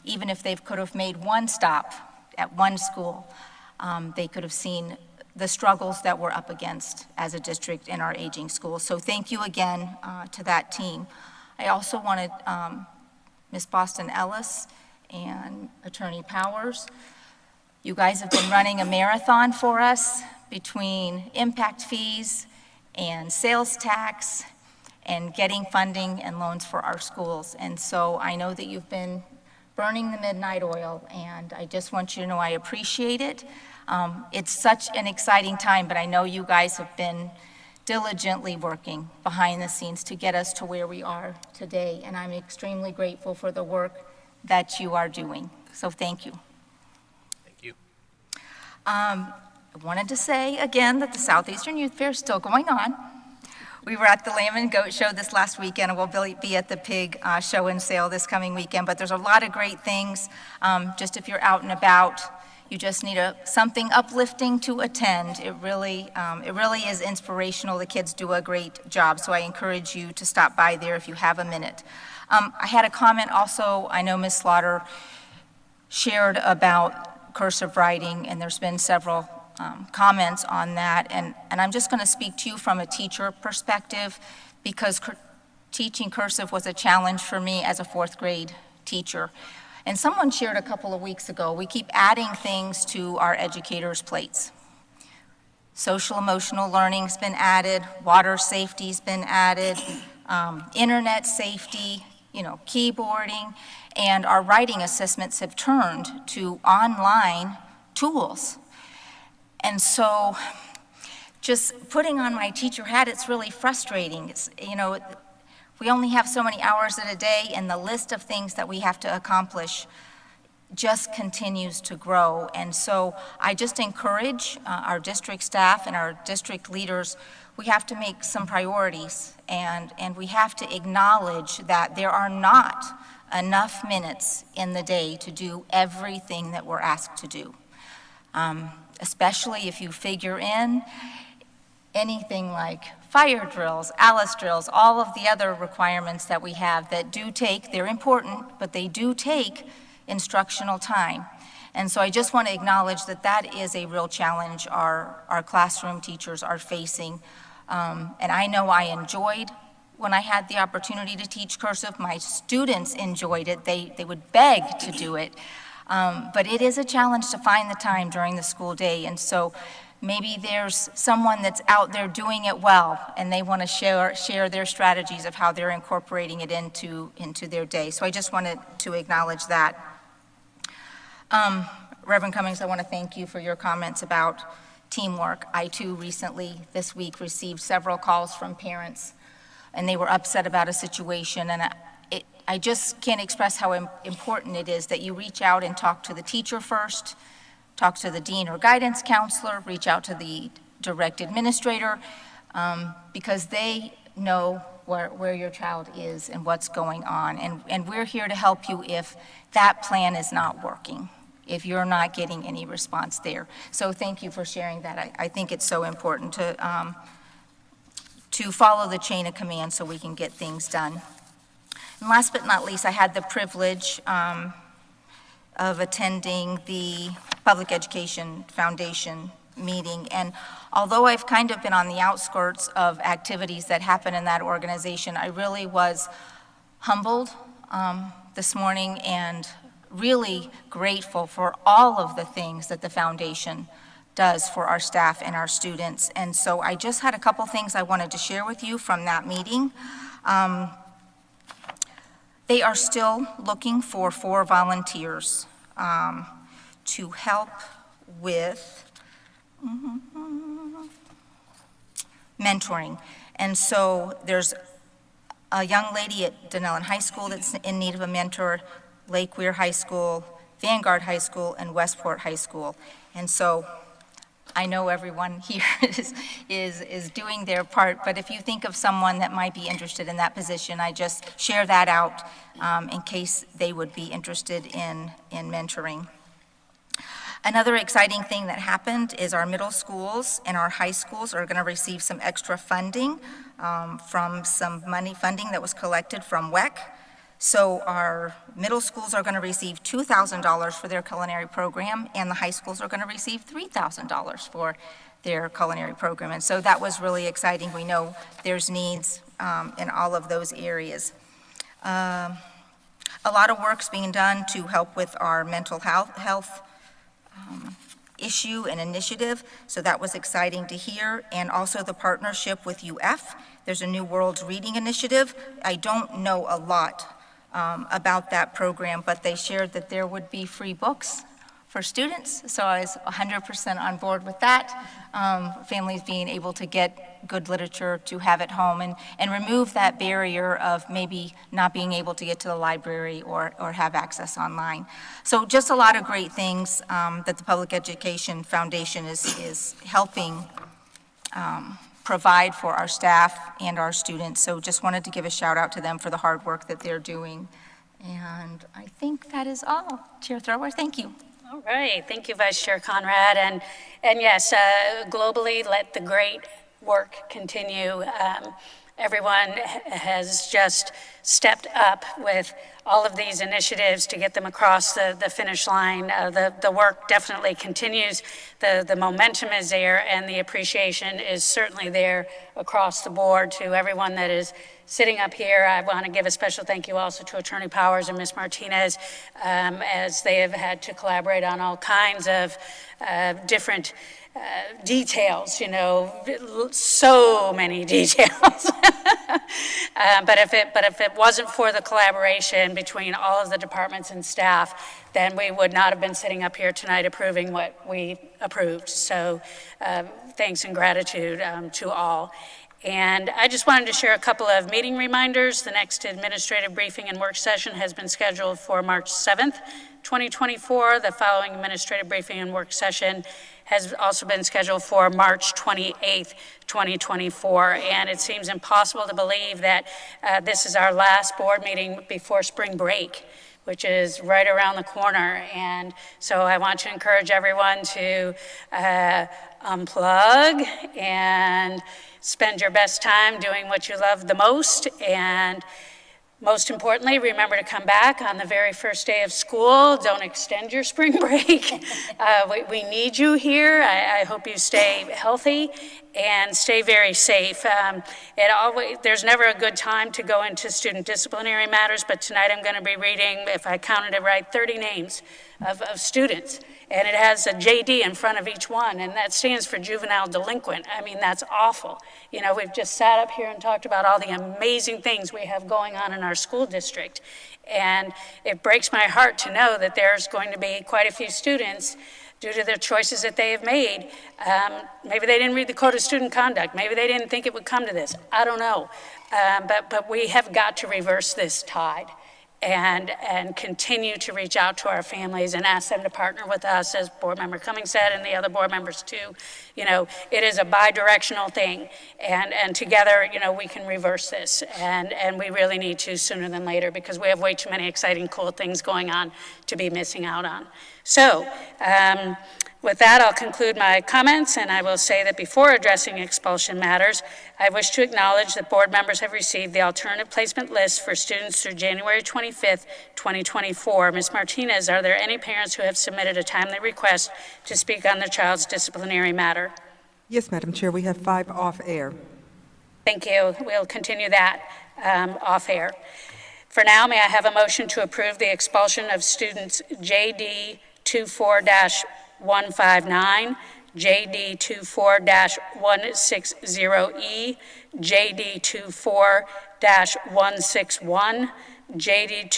T: even if they could have made one stop at one school, they could have seen the struggles that we're up against as a district in our aging schools. So thank you again to that team. I also wanted Ms. Boston Ellis and Attorney Powers. You guys have been running a marathon for us between impact fees and sales tax and getting funding and loans for our schools. And so I know that you've been burning the midnight oil, and I just want you to know I appreciate it. It's such an exciting time, but I know you guys have been diligently working behind the scenes to get us to where we are today, and I'm extremely grateful for the work that you are doing. So thank you.
K: Thank you.
T: I wanted to say again that the Southeastern Youth Fair is still going on. We were at the Lamb and Goat Show this last weekend, and we'll be at the Pig Show and Sale this coming weekend, but there's a lot of great things. Just if you're out and about, you just need something uplifting to attend. It really is inspirational. The kids do a great job, so I encourage you to stop by there if you have a minute. I had a comment also. I know Ms. Slaughter shared about cursive writing, and there's been several comments on that, and I'm just going to speak to you from a teacher perspective, because teaching cursive was a challenge for me as a 4th grade teacher. And someone shared a couple of weeks ago, we keep adding things to our educators' plates. Social emotional learning's been added, water safety's been added, internet safety, keyboarding, and our writing assessments have turned to online tools. And so just putting on my teacher hat, it's really frustrating. We only have so many hours in a day, and the list of things that we have to accomplish just continues to grow. And so I just encourage our district staff and our district leaders, we have to make some priorities, and we have to acknowledge that there are not enough minutes in the day to do everything that we're asked to do. Especially if you figure in anything like fire drills, ALICE drills, all of the other requirements that we have that do take, they're important, but they do take instructional time. And so I just want to acknowledge that that is a real challenge our classroom teachers are facing. And I know I enjoyed when I had the opportunity to teach cursive. My students enjoyed it. They would beg to do it. But it is a challenge to find the time during the school day. And so maybe there's someone that's out there doing it well, and they want to share their strategies of how they're incorporating it into their day. So I just wanted to acknowledge that. Reverend Cummings, I want to thank you for your comments about teamwork. I too recently, this week, received several calls from parents, and they were upset about a situation, and I just can't express how important it is that you reach out and talk to the teacher first, talk to the dean or guidance counselor, reach out to the direct administrator, because they know where your child is and what's going on. And we're here to help you if that plan is not working, if you're not getting any response there. So thank you for sharing that. I think it's so important to follow the chain of command so we can get things done. And last but not least, I had the privilege of attending the Public Education Foundation meeting. And although I've kind of been on the outskirts of activities that happen in that organization, I really was humbled this morning and really grateful for all of the things that the foundation does for our staff and our students. And so I just had a couple things I wanted to share with you from that meeting. They are still looking for 4 volunteers to help with mentoring. And so there's a young lady at Denellen High School that's in need of a mentor, Lake Weir High School, Vanguard High School, and Westport High School. And so I know everyone here is doing their part, but if you think of someone that might be interested in that position, I just share that out in case they would be interested in mentoring. Another exciting thing that happened is our middle schools and our high schools are going to receive some extra funding from some funding that was collected from WEC. So our middle schools are going to receive $2,000 for their culinary program, and the high schools are going to receive $3,000 for their culinary program. And so that was really exciting. We know there's needs in all of those areas. A lot of work's being done to help with our mental health issue and initiative, so that was exciting to hear. And also the partnership with UF. There's a New Worlds Reading Initiative. I don't know a lot about that program, but they shared that there would be free books for students, so I was 100% on board with that. Families being able to get good literature to have at home and remove that barrier of maybe not being able to get to the library or have access online. So just a lot of great things that the Public Education Foundation is helping provide for our staff and our students. So just wanted to give a shout out to them for the hard work that they're doing. And I think that is all. Chair Thrower, thank you.
A: All right, thank you, Vice Chair Conrad. And yes, globally, let the great work continue. Everyone has just stepped up with all of these initiatives to get them across the finish line. The work definitely continues. The momentum is there, and the appreciation is certainly there across the board to everyone that is sitting up here. I want to give a special thank you also to Attorney Powers and Ms. Martinez, as they have had to collaborate on all kinds of different details, so many details. But if it wasn't for the collaboration between all of the departments and staff, then we would not have been sitting up here tonight approving what we approved. So thanks and gratitude to all. And I just wanted to share a couple of meeting reminders. The next administrative briefing and work session has been scheduled for March 7th, 2024. The following administrative briefing and work session has also been scheduled for March 28th, 2024. And it seems impossible to believe that this is our last board meeting before spring break, which is right around the corner. And so I want to encourage everyone to unplug and spend your best time doing what you love the most. And most importantly, remember to come back on the very first day of school. Don't extend your spring break. We need you here. I hope you stay healthy and stay very safe. There's never a good time to go into student disciplinary matters, but tonight I'm going to be reading, if I counted it right, 30 names of students. And it has a JD in front of each one, and that stands for juvenile delinquent. I mean, that's awful. We've just sat up here and talked about all the amazing things we have going on in our school district. And it breaks my heart to know that there's going to be quite a few students, due to the choices that they have made. Maybe they didn't read the Code of Student Conduct. Maybe they didn't think it would come to this. I don't know. But we have got to reverse this tide and continue to reach out to our families and ask them to partner with us, as Board Member Cummings said, and the other board members too. It is a bi-directional thing, and together, we can reverse this, and we really need to sooner than later, because we have way too many exciting, cool things going on to be missing out on. So, with that, I'll conclude my comments, and I will say that before addressing expulsion matters, I wish to acknowledge that board members have received the alternative placement list for students through January 25th, 2024. Ms. Martinez, are there any parents who have submitted a timely request to speak on their child's disciplinary matter?
C: Yes, Madam Chair, we have 5 off air.
A: Thank you. We'll continue that off air. For now, may I have a motion to approve the expulsion of students JD 24-159, JD 24-160E, JD 24-161, JD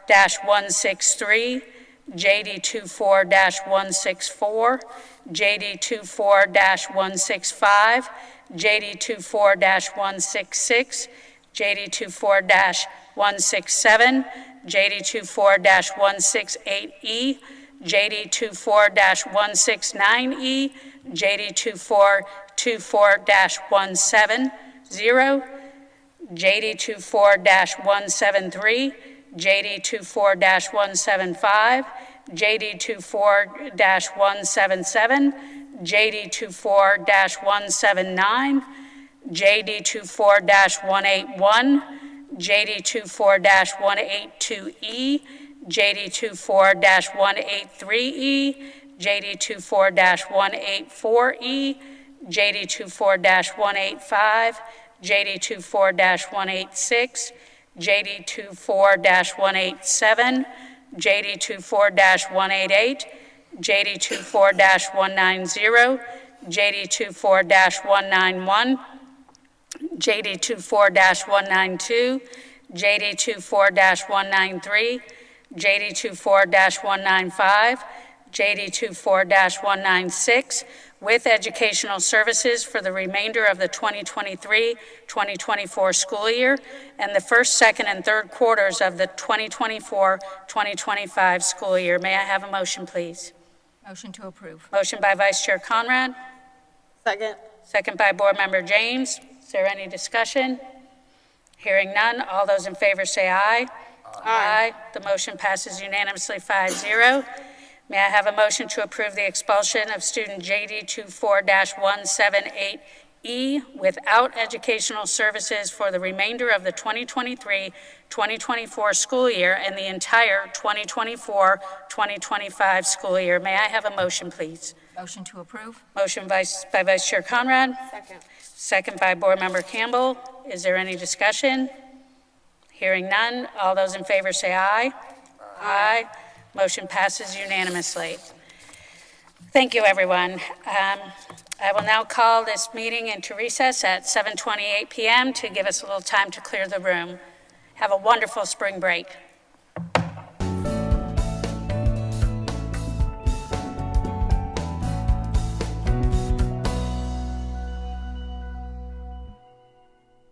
A: 24-163, JD 24-164, JD 24-165, JD 24-166, JD 24-167, JD 24-168E, JD 24-169E, JD 24-170, JD 24-173, JD 24-175, JD 24-177, JD 24-179, JD 24-181, JD 24-182E, JD 24-183E, JD 24-184E, JD 24-185, JD 24-186, JD 24-187, JD 24-188, JD 24-190, JD 24-191, JD 24-192, JD 24-193, JD 24-195, JD 24-196, with educational services for the remainder of the 2023-2024 school year and the first, second, and third quarters of the 2024-2025 school year. May I have a motion, please?
T: Motion to approve.
A: Motion by Vice Chair Conrad.
B: Second.
A: Second by Board Member James. Is there any discussion? Hearing none, all those in favor say aye. Aye. The motion passes unanimously 5-0. May I have a motion to approve the expulsion of student JD E, without educational services for the remainder of the 2023-2024 school year and the entire 2024-2025 school year. May I have a motion, please?
T: Motion to approve?
A: Motion by Vice Chair Conrad.
G: Second.
A: Second by Board Member Campbell. Is there any discussion? Hearing none. All those in favor say aye. Aye. Motion passes unanimously. Thank you, everyone. I will now call this meeting into recess at 7:28 p.m. to give us a little time to clear the room. Have a wonderful spring break.